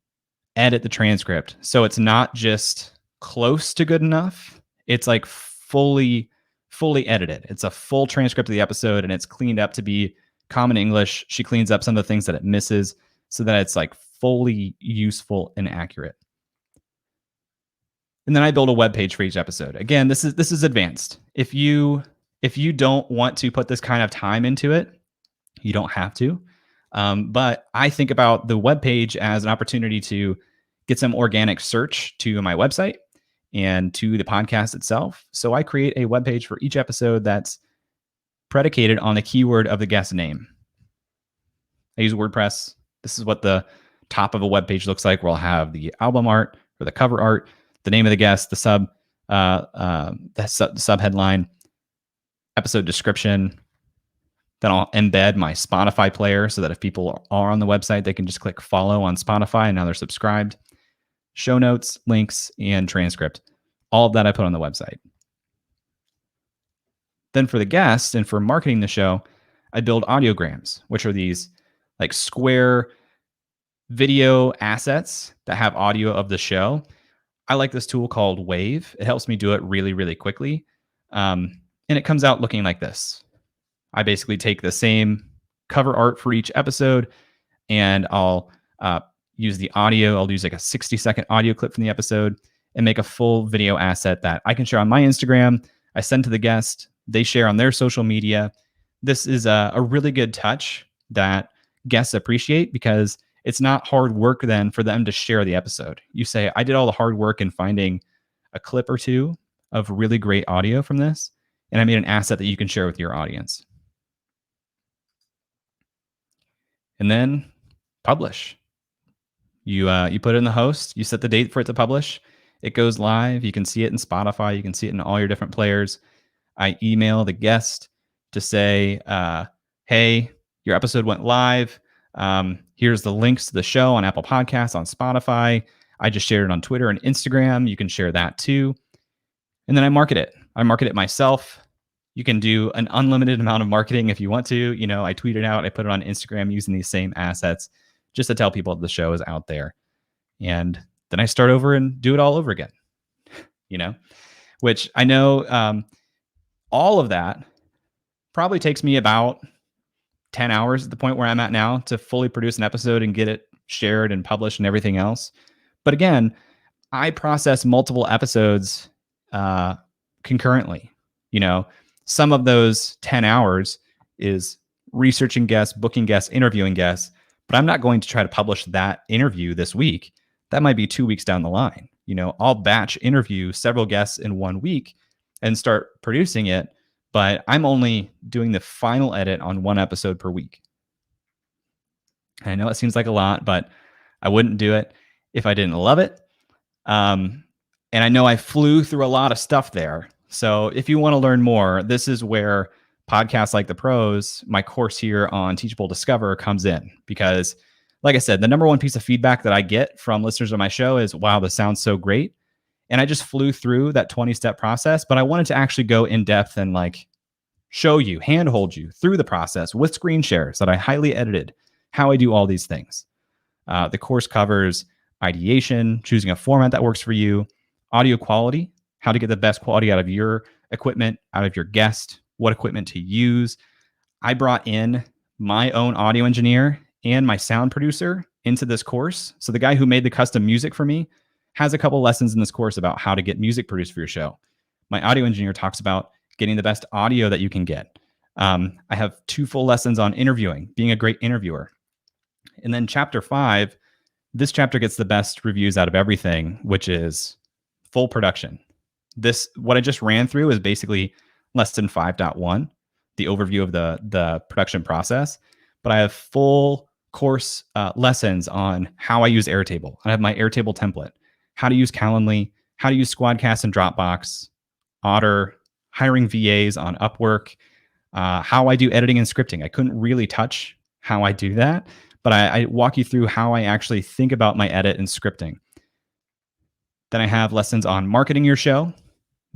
edit the transcript. So it's not just close to good enough. It's like fully edited. It's a full transcript of the episode, and it's cleaned up to be common English. She cleans up some of the things that it misses so that it's like fully useful and accurate. And then I build a web page for each episode. Again, this is advanced. If you don't want to put this kind of time into it, you don't have to. But I think about the web page as an opportunity to get some organic search to my website and to the podcast itself. So I create a web page for each episode that's predicated on the keyword of the guest name. I use WordPress. This is what the top of a web page looks like, where I'll have the album art or the cover art, the name of the guest, the sub headline, episode description. Then I'll embed my Spotify player so that if people are on the website, they can just click follow on Spotify and now they're subscribed. Show notes, links, and transcript. All of that I put on the website. Then for the guests and for marketing the show, I build audiograms, which are these like square video assets that have audio of the show. I like this tool called Wave. It helps me do it really, really quickly. And it comes out looking like this. I basically take the same cover art for each episode, and I'll use the audio. I'll use like a 60-second audio clip from the episode and make a full video asset that I can share on my Instagram. I send to the guest. They share on their social media. This is a really good touch that guests appreciate, because it's not hard work then for them to share the episode. You say, I did all the hard work in finding a clip or two of really great audio from this, and I made an asset that you can share with your audience. And then publish. You put it in the host, you set the date for it to publish. It goes live. You can see it in Spotify. You can see it in all your different players. I email the guest to say, hey, your episode went live. Here's the links to the show on Apple Podcasts, on Spotify. I just shared it on Twitter and Instagram. You can share that too. And then I market it. I market it myself. You can do an unlimited amount of marketing if you want to. You know, I tweet it out. I put it on Instagram using these same assets just to tell people the show is out there. And then I start over and do it all over again, you know, which I know all of that probably takes me about 10 hours at the point where I'm at now to fully produce an episode and get it shared and published and everything else. But again, I process multiple episodes concurrently. Some of those 10 hours is researching guests, booking guests, interviewing guests, but I'm not going to try to publish that interview this week. That might be 2 weeks down the line. I'll batch interview several guests in 1 week and start producing it, but I'm only doing the final edit on 1 episode per week. And I know it seems like a lot, but I wouldn't do it if I didn't love it. And I know I flew through a lot of stuff there. So if you want to learn more, this is where podcasts like the pros, my course here on Teachable Discover, comes in. Because like I said, the number one piece of feedback that I get from listeners of my show is, wow, this sounds so great. And I just flew through that 20-step process, but I wanted to actually go in depth and show you, handhold you through the process with screen shares that I highly edited, how I do all these things. The course covers ideation, choosing a format that works for you, audio quality, how to get the best quality out of your equipment, out of your guest, what equipment to use. I brought in my own audio engineer and my sound producer into this course. So the guy who made the custom music for me has a couple lessons in this course about how to get music produced for your show. My audio engineer talks about getting the best audio that you can get. I have 2 full lessons on interviewing, being a great interviewer. And then chapter 5, this chapter gets the best reviews out of everything, which is full production. What I just ran through is basically lesson 5.1, the overview of the production process. But I have full course lessons on how I use Airtable. I have my Airtable template, how to use Calendly, how to use Squadcast and Dropbox, Otter, hiring VAs on Upwork, how I do editing and scripting. I couldn't really touch how I do that, but I walk you through how I actually think about my edit and scripting. Then I have lessons on marketing your show,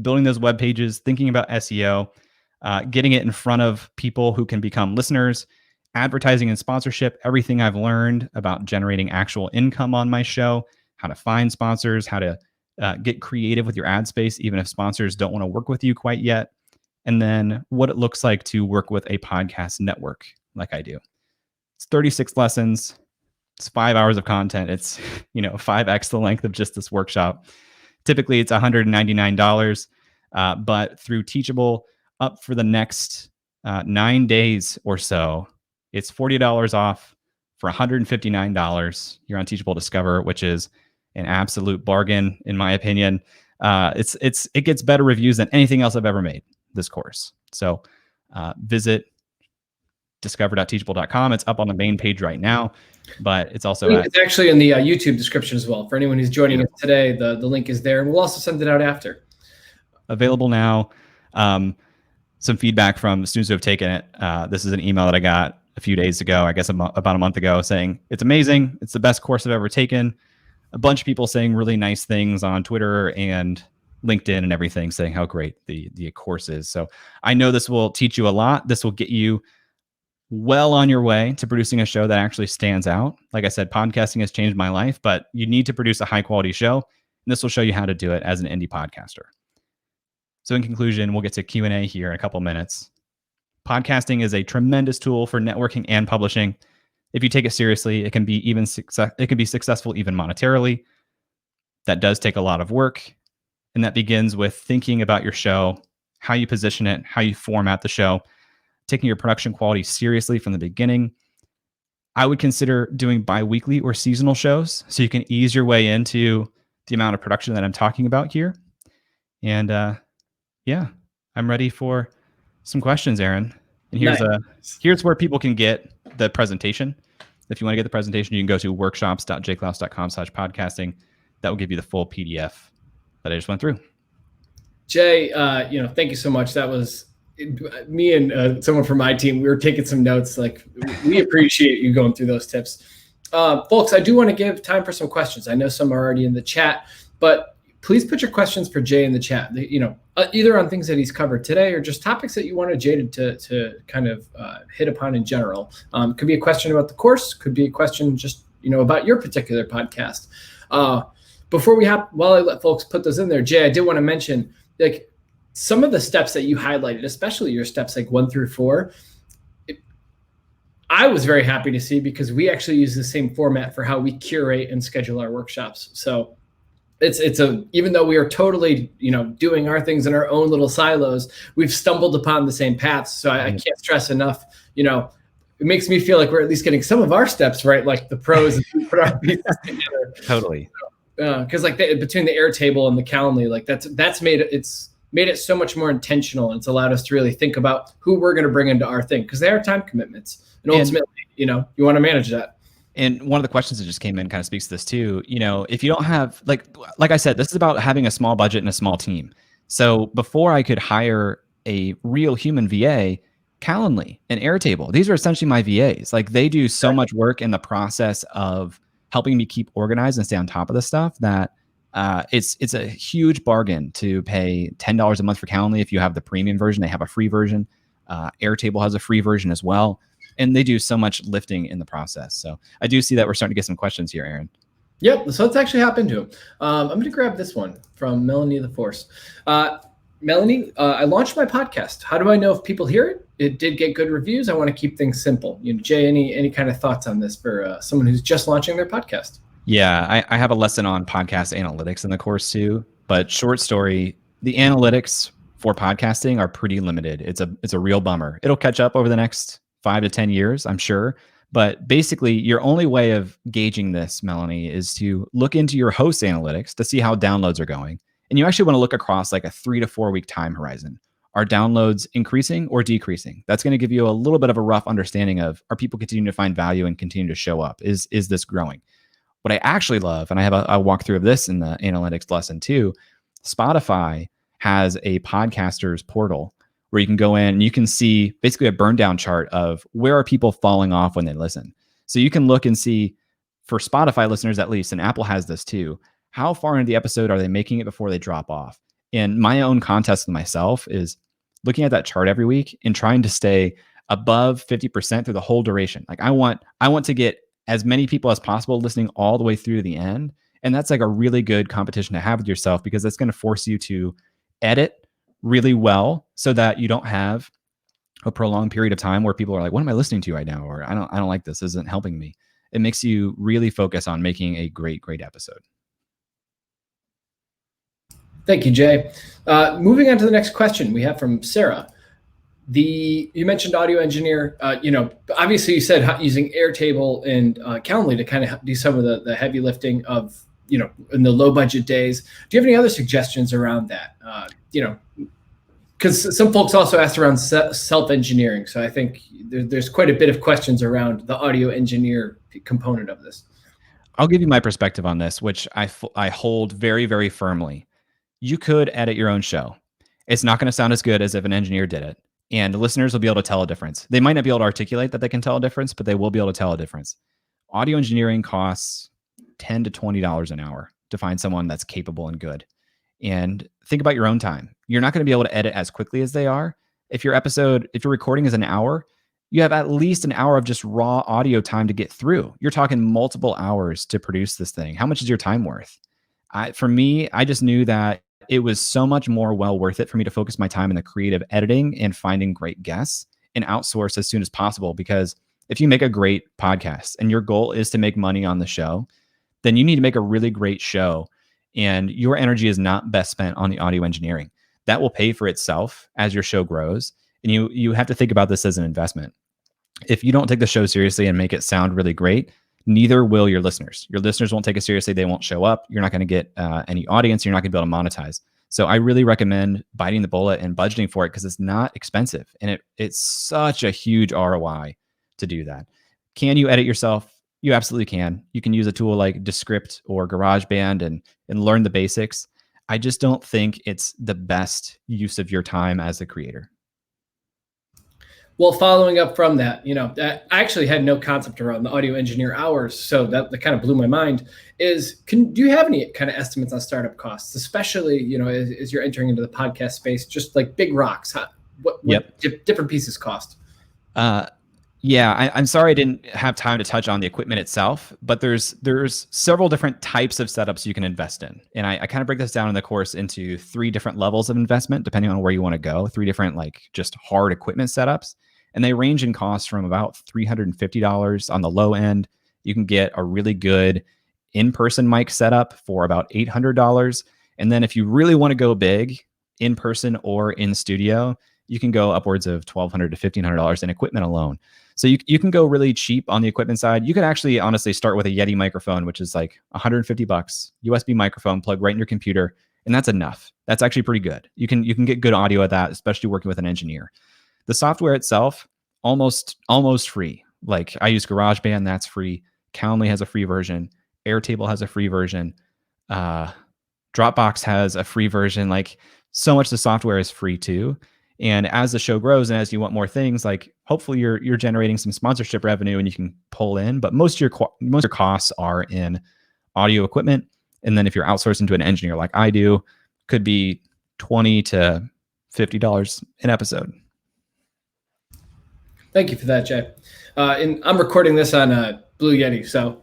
building those web pages, thinking about SEO, getting it in front of people who can become listeners, advertising and sponsorship, everything I've learned about generating actual income on my show, how to find sponsors, how to get creative with your ad space, even if sponsors don't want to work with you quite yet. And then what it looks like to work with a podcast network like I do. It's 36 lessons. It's 5 hours of content. It's 5x the length of just this workshop. Typically, it's $199, but through Teachable, up for the next 9 days or so, it's $40 off for $159. You're on Teachable Discover, which is an absolute bargain, in my opinion. It gets better reviews than anything else I've ever made, this course. So visit discover.teachable.com. It's up on the main page right now, but it's also it's actually in the YouTube description as well. For anyone who's joining us today, the link is there, and we'll also send it out after. Available now. Some feedback from students who have taken it. This is an email that I got a few days ago, I guess about a month ago, saying it's amazing. It's the best course I've ever taken. A bunch of people saying really nice things on Twitter and LinkedIn and everything, saying how great the course is. So I know this will teach you a lot. This will get you well on your way to producing a show that actually stands out. Like I said, podcasting has changed my life, but you need to produce a high quality show. And this will show you how to do it as an indie podcaster. So in conclusion, we'll get to Q&A here in a couple minutes. Podcasting is a tremendous tool for networking and publishing. If you take it seriously, it can be successful even monetarily. That does take a lot of work. And that begins with thinking about your show, how you position it, how you format the show, taking your production quality seriously from the beginning. I would consider doing bi-weekly or seasonal shows so you can ease your way into the amount of production that I'm talking about here. And I'm ready for some questions, Aaron. And here's where people can get the presentation. If you want to get the presentation, you can go to workshops.jclouse.com/podcasting. That will give you the full PDF that I just went through. Jay, thank you so much. That was me and someone from my team. We were taking some notes. We appreciate you going through those tips. Folks, I do want to give time for some questions. I know some are already in the chat, but please put your questions for Jay in the chat. Either on things that he's covered today or just topics that you wanted Jay to kind of hit upon in general. Could be a question about the course. Could be a question just about your particular podcast. While I let folks put those in there, Jay, I did want to mention some of the steps that you highlighted, especially your steps 1 through 4. I was very happy to see because we actually use the same format for how we curate and schedule our workshops. So even though we are totally, doing our things in our own little silos, we've stumbled upon the same paths. So I can't stress enough, it makes me feel like we're at least getting some of our steps right, like the pros and we put our pieces together. Totally. Because between the Airtable and the Calendly, like that's made it so much more intentional, and it's allowed us to really think about who we're going to bring into our thing, because they are time commitments, and ultimately, you want to manage that. And one of the questions that just came in kind of speaks to this too. If you don't have, like I said, this is about having a small budget and a small team. So before I could hire a real human VA, Calendly and Airtable, these are essentially my VAs. Like they do so much work in the process of helping me keep organized and stay on top of this stuff that it's a huge bargain to pay $10 a month for Calendly. If you have the premium version, they have a free version. Airtable has a free version as well. And they do so much lifting in the process. So I do see that we're starting to get some questions here, Aaron. Yep. So let's actually hop into them. I'm going to grab this one from Melanie the Force. Melanie, I launched my podcast. How do I know if people hear it? It did get good reviews. I want to keep things simple. Jay, any kind of thoughts on this for someone who's just launching their podcast? Yeah, I have a lesson on podcast analytics in the course too. But short story, the analytics for podcasting are pretty limited. It's a real bummer. It'll catch up over the next 5 to 10 years, I'm sure. But basically, your only way of gauging this, Melanie, is to look into your host analytics to see how downloads are going. And you actually want to look across like a 3 to 4 week time horizon. Are downloads increasing or decreasing? That's going to give you a little bit of a rough understanding of, are people continuing to find value and continue to show up? Is this growing? What I actually love, and I have a walkthrough of this in the analytics lesson too, Spotify has a podcaster's portal where you can go in and you can see basically a burn down chart of where are people falling off when they listen. So you can look and see, for Spotify listeners at least, and Apple has this too, how far into the episode are they making it before they drop off? And my own contest with myself is looking at that chart every week and trying to stay above 50% through the whole duration. Like I want to get as many people as possible listening all the way through to the end. And that's like a really good competition to have with yourself, because that's going to force you to edit really well so that you don't have a prolonged period of time where people are like, what am I listening to right now? Or I don't like this. This isn't helping me. It makes you really focus on making a great episode. Thank you, Jay. Moving on to the next question we have from Sarah. You mentioned audio engineer. Obviously you said using Airtable and Calendly to kind of do some of the heavy lifting of, in the low budget days. Do you have any other suggestions around that? Because some folks also asked around self-engineering. So I think there's quite a bit of questions around the audio engineer component of this. I'll give you my perspective on this, which I hold very, very firmly. You could edit your own show. It's not going to sound as good as if an engineer did it. And the listeners will be able to tell a difference. They might not be able to articulate that they can tell a difference, but they will be able to tell a difference. Audio engineering costs $10 to $20 an hour to find someone that's capable and good. And think about your own time. You're not going to be able to edit as quickly as they are. If your recording is an hour, you have at least an hour of just raw audio time to get through. You're talking multiple hours to produce this thing. How much is your time worth? For me, I just knew that it was so much more well worth it for me to focus my time in the creative editing and finding great guests and outsource as soon as possible. Because if you make a great podcast and your goal is to make money on the show, then you need to make a really great show. And your energy is not best spent on the audio engineering. That will pay for itself as your show grows. And you have to think about this as an investment. If you don't take the show seriously and make it sound really great, neither will your listeners. Your listeners won't take it seriously. They won't show up. You're not going to get any audience. You're not going to be able to monetize. So I really recommend biting the bullet and budgeting for it, because it's not expensive. And it's such a huge ROI to do that. Can you edit yourself? You absolutely can. You can use a tool like Descript or GarageBand and learn the basics. I just don't think it's the best use of your time as a creator. Well, following up from that, I actually had no concept around the audio engineer hours. So that kind of blew my mind. Do you have any kind of estimates on startup costs, especially, as you're entering into the podcast space, just like big rocks? What different pieces cost? Yeah, I'm sorry I didn't have time to touch on the equipment itself, but there's several different types of setups you can invest in. And I kind of break this down in the course into 3 different levels of investment, depending on where you want to go, 3 different just hard equipment setups. And they range in cost from about $350 on the low end. You can get a really good in-person mic setup for about $800. And then if you really want to go big, in person or in studio, you can go upwards of $1,200 to $1,500 in equipment alone. So you can go really cheap on the equipment side. You can actually honestly start with a Yeti microphone, which is like $150, USB microphone, plug right in your computer, and that's enough. That's actually pretty good. You can get good audio at that, especially working with an engineer. The software itself, almost free. Like I use GarageBand, that's free. Calendly has a free version. Airtable has a free version. Dropbox has a free version. Like so much of the software is free too. And as the show grows and as you want more things, like hopefully you're generating some sponsorship revenue and you can pull in. But most of your costs are in audio equipment. And then if you're outsourcing to an engineer like I do, could be $20 to $50 an episode. Thank you for that, Jay. And I'm recording this on a Blue Yeti, so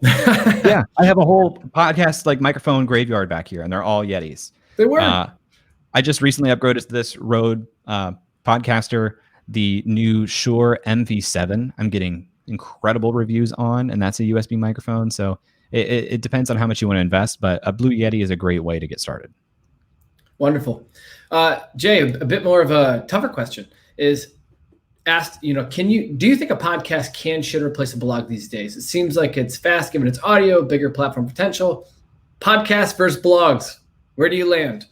yeah, I have a whole podcast like microphone graveyard back here, and they're all Yetis. They were. I just recently upgraded to this Rode Podcaster, the new Shure MV7. I'm getting incredible reviews on, and that's a USB microphone. So it depends on how much you want to invest, but a Blue Yeti is a great way to get started. Wonderful. Jay, a bit more of a tougher question is asked, do you think a podcast should replace a blog these days? It seems like it's fast given its audio, bigger platform potential. Podcast versus blogs. Where do you land?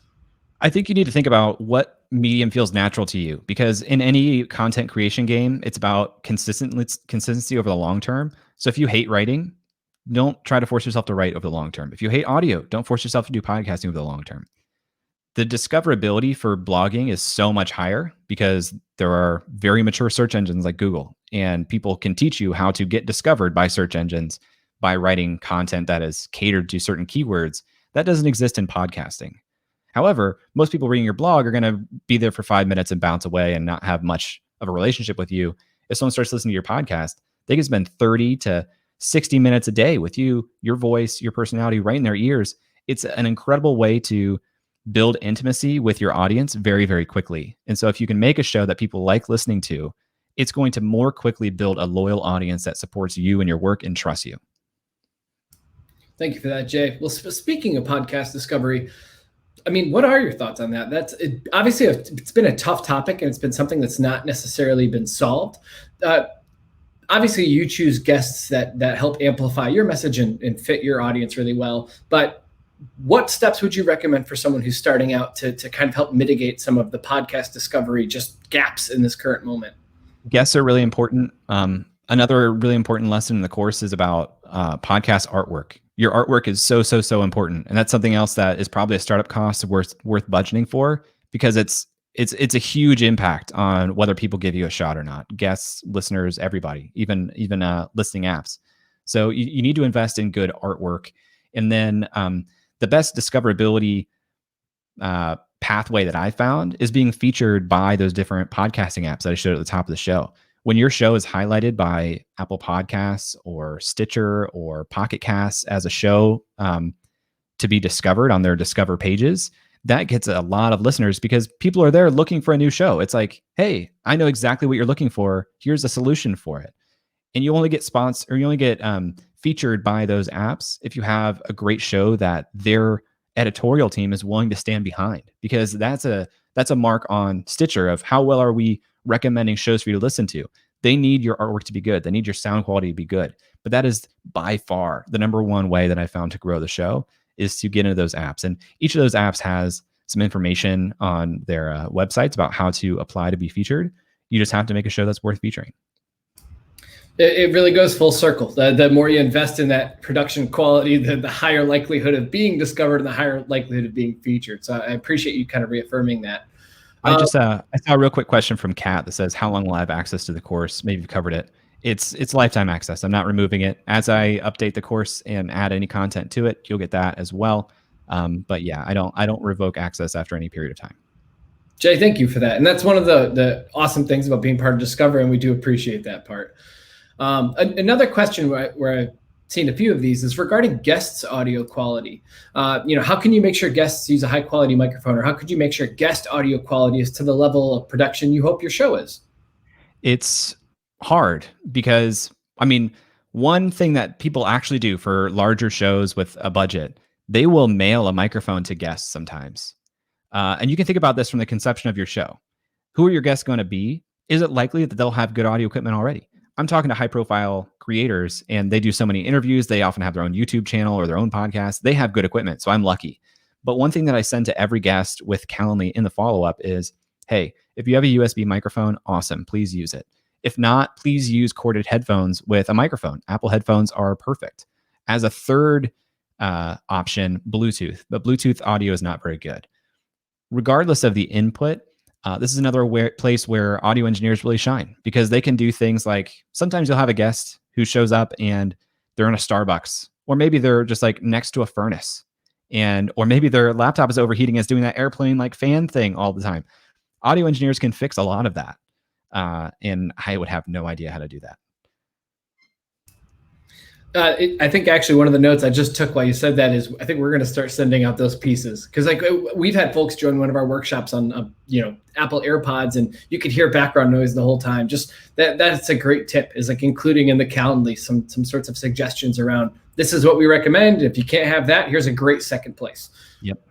I think you need to think about what medium feels natural to you, because in any content creation game, it's about consistency over the long term. So if you hate writing, don't try to force yourself to write over the long term. If you hate audio, don't force yourself to do podcasting over the long term. The discoverability for blogging is so much higher because there are very mature search engines like Google, and people can teach you how to get discovered by search engines by writing content that is catered to certain keywords. That doesn't exist in podcasting. However, most people reading your blog are going to be there for 5 minutes and bounce away and not have much of a relationship with you. If someone starts listening to your podcast, they can spend 30 to 60 minutes a day with you, your voice, your personality right in their ears. It's an incredible way to build intimacy with your audience very, very quickly. And so if you can make a show that people like listening to, it's going to more quickly build a loyal audience that supports you and your work and trusts you. Thank you for that, Jay. Well, speaking of podcast discovery, what are your thoughts on that? Obviously, it's been a tough topic, and it's been something that's not necessarily been solved. Obviously, you choose guests that help amplify your message and fit your audience really well. But what steps would you recommend for someone who's starting out to kind of help mitigate some of the podcast discovery just gaps in this current moment? Guests are really important. Another really important lesson in the course is about podcast artwork. Your artwork is so important, and that's something else that is probably a startup cost worth budgeting for, because it's a huge impact on whether people give you a shot or not. Guests, listeners, everybody, even listening apps. So you need to invest in good artwork, and then the best discoverability pathway that I found is being featured by those different podcasting apps that I showed at the top of the show. When your show is highlighted by Apple Podcasts or Stitcher or Pocket Casts as a show to be discovered on their Discover pages, that gets a lot of listeners because people are there looking for a new show. It's like, hey, I know exactly what you're looking for. Here's a solution for it. And you only get sponsored, or you only get featured by those apps if you have a great show that their editorial team is willing to stand behind, because that's a mark on Stitcher of how well are we recommending shows for you to listen to. They need your artwork to be good. They need your sound quality to be good. But that is by far the number one way that I found to grow the show, is to get into those apps. And each of those apps has some information on their websites about how to apply to be featured. You just have to make a show that's worth featuring. It really goes full circle. The more you invest in that production quality, the higher likelihood of being discovered and the higher likelihood of being featured. So I appreciate you kind of reaffirming that. I saw a real quick question from Kat that says, how long will I have access to the course? Maybe you've covered it. It's lifetime access. I'm not removing it. As I update the course and add any content to it, you'll get that as well. But yeah, I don't revoke access after any period of time. Jay, thank you for that. And that's one of the awesome things about being part of Discover, and we do appreciate that part. Another question where I've seen a few of these is regarding guests' audio quality. How can you make sure guests use a high quality microphone, or how could you make sure guest audio quality is to the level of production you hope your show is? It's hard because, One thing that people actually do for larger shows with a budget, they will mail a microphone to guests sometimes. And you can think about this from the conception of your show. Who are your guests going to be? Is it likely that they'll have good audio equipment already? I'm talking to high profile creators and they do so many interviews. They often have their own YouTube channel or their own podcast. They have good equipment. So I'm lucky. But one thing that I send to every guest with Calendly in the follow-up is, hey, if you have a USB microphone, awesome, please use it. If not, please use corded headphones with a microphone. Apple headphones are perfect. As a third option, Bluetooth, but Bluetooth audio is not very good. Regardless of the input, this is another place where audio engineers really shine because they can do things like sometimes you'll have a guest who shows up and they're in a Starbucks, or maybe they're just like next to a furnace, or maybe their laptop is overheating and is doing that airplane like fan thing all the time. Audio engineers can fix a lot of that. And I would have no idea how to do that. I think actually one of the notes I just took while you said that is I think we're going to start sending out those pieces because like we've had folks join one of our workshops on Apple AirPods and you could hear background noise the whole time. Just that's a great tip is like including in the Calendly some sorts of suggestions around this is what we recommend. If you can't have that, here's a great second place. Yep.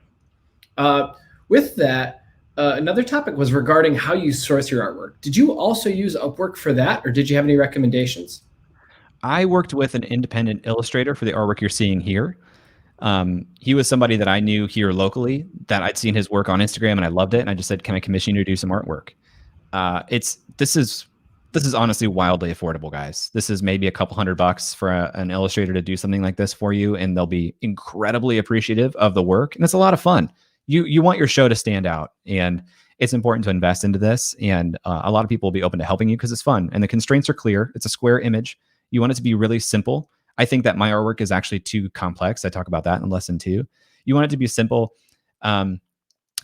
With that, another topic was regarding how you source your artwork. Did you also use Upwork for that, or did you have any recommendations? I worked with an independent illustrator for the artwork you're seeing here. He was somebody that I knew here locally that I'd seen his work on Instagram and I loved it. And I just said, can I commission you to do some artwork? This is honestly wildly affordable, guys. This is maybe a couple $100 for an illustrator to do something like this for you. And they'll be incredibly appreciative of the work. And it's a lot of fun. You want your show to stand out, and it's important to invest into this. And a lot of people will be open to helping you because it's fun. And the constraints are clear. It's a square image. You want it to be really simple. I think that my artwork is actually too complex. I talk about that in lesson 2. You want it to be simple. And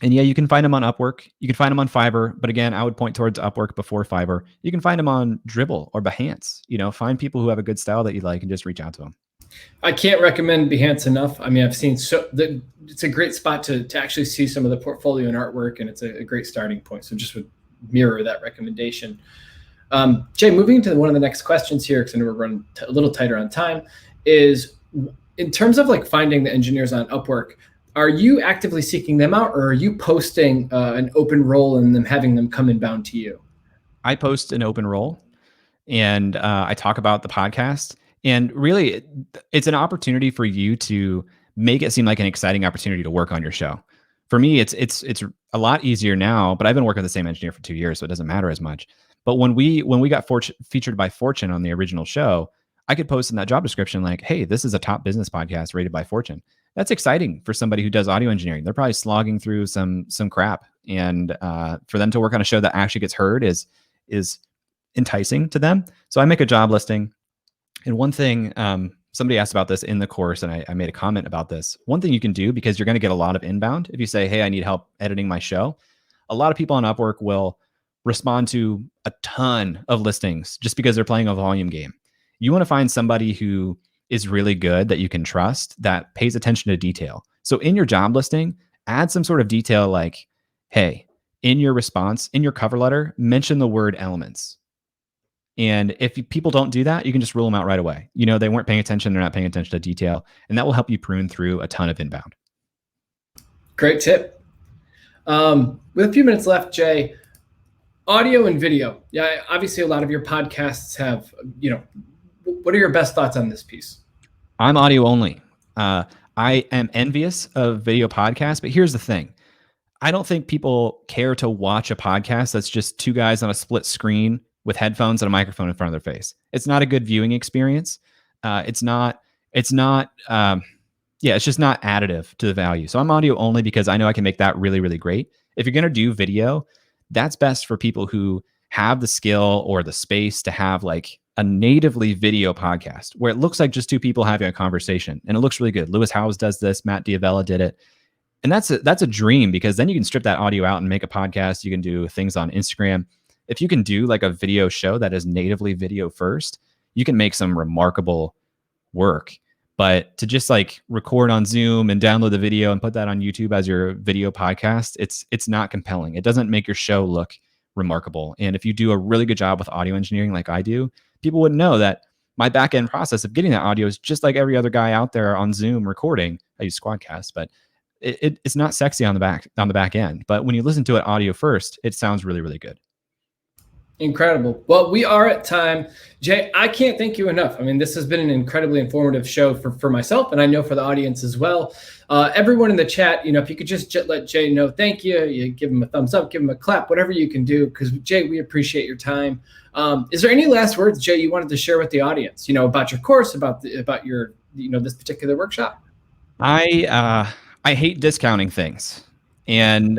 yeah, you can find them on Upwork. You can find them on Fiverr. But again, I would point towards Upwork before Fiverr. You can find them on Dribbble or Behance. Find people who have a good style that you like and just reach out to them. I can't recommend Behance enough. I mean, I've seen it's a great spot to actually see some of the portfolio and artwork, and it's a great starting point. So just would mirror that recommendation. Jay, moving to one of the next questions here, because I know we're running a little tighter on time, is in terms of like finding the engineers on Upwork, are you actively seeking them out, or are you posting an open role and them having them come inbound to you? I post an open role, and I talk about the podcast. And really, it's an opportunity for you to make it seem like an exciting opportunity to work on your show. For me, it's a lot easier now, but I've been working with the same engineer for 2 years, so it doesn't matter as much. But when we got featured by Fortune on the original show, I could post in that job description like, hey, this is a top business podcast rated by Fortune. That's exciting for somebody who does audio engineering. They're probably slogging through some crap. And for them to work on a show that actually gets heard is enticing to them. So I make a job listing. And one thing, somebody asked about this in the course, and I made a comment about this. One thing you can do, because you're going to get a lot of inbound, if you say, hey, I need help editing my show, a lot of people on Upwork will respond to a ton of listings just because they're playing a volume game. You want to find somebody who is really good that you can trust, that pays attention to detail. So in your job listing, add some sort of detail like, hey, in your response, in your cover letter, mention the word elements. And if people don't do that, you can just rule them out right away. They weren't paying attention. They're not paying attention to detail. And that will help you prune through a ton of inbound. Great tip. With a few minutes left, Jay, audio and video. Yeah, obviously a lot of your podcasts have, what are your best thoughts on this piece? I'm audio only. I am envious of video podcasts, but here's the thing. I don't think people care to watch a podcast that's just two guys on a split screen with headphones and a microphone in front of their face. It's not a good viewing experience. It's just not additive to the value. So I'm audio only because I know I can make that really, really great. If you're going to do video, that's best for people who have the skill or the space to have like a natively video podcast where it looks like just two people having a conversation and it looks really good. Lewis Howes does this. Matt Diavella did it. And that's a dream, because then you can strip that audio out and make a podcast. You can do things on Instagram. If you can do like a video show that is natively video first, you can make some remarkable work. But to just like record on Zoom and download the video and put that on YouTube as your video podcast, it's not compelling. It doesn't make your show look remarkable. And if you do a really good job with audio engineering like I do, people would know that my back end process of getting that audio is just like every other guy out there on Zoom recording. I use Squadcast, but it's not sexy on the back end. But when you listen to it audio first, it sounds really, really good. Incredible. Well, we are at time. Jay, I can't thank you enough. I mean, this has been an incredibly informative show for myself, and I know for the audience as well. Everyone in the chat, if you could just let Jay know thank you. You give him a thumbs up, give him a clap, whatever you can do, because Jay, we appreciate your time. Is there any last words, Jay, you wanted to share with the audience, about your course, about your, this particular workshop? I hate discounting things. And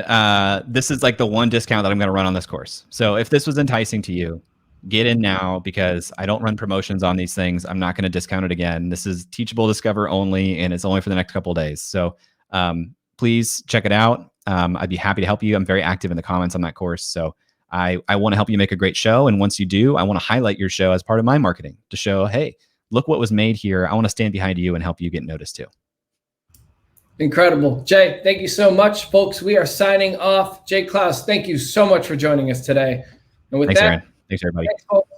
this is like the one discount that I'm going to run on this course. So if this was enticing to you, get in now, because I don't run promotions on these things. I'm not going to discount it again. This is Teachable Discover only, and it's only for the next couple of days. So please check it out. I'd be happy to help you. I'm very active in the comments on that course. So I want to help you make a great show. And once you do, I want to highlight your show as part of my marketing to show, hey, look what was made here. I want to stand behind you and help you get noticed too. Incredible. Jay, thank you so much, folks. We are signing off. Jay Clouse, thank you so much for joining us today. And with Thanks, that, Aaron. Thanks, everybody. Thanks, folks.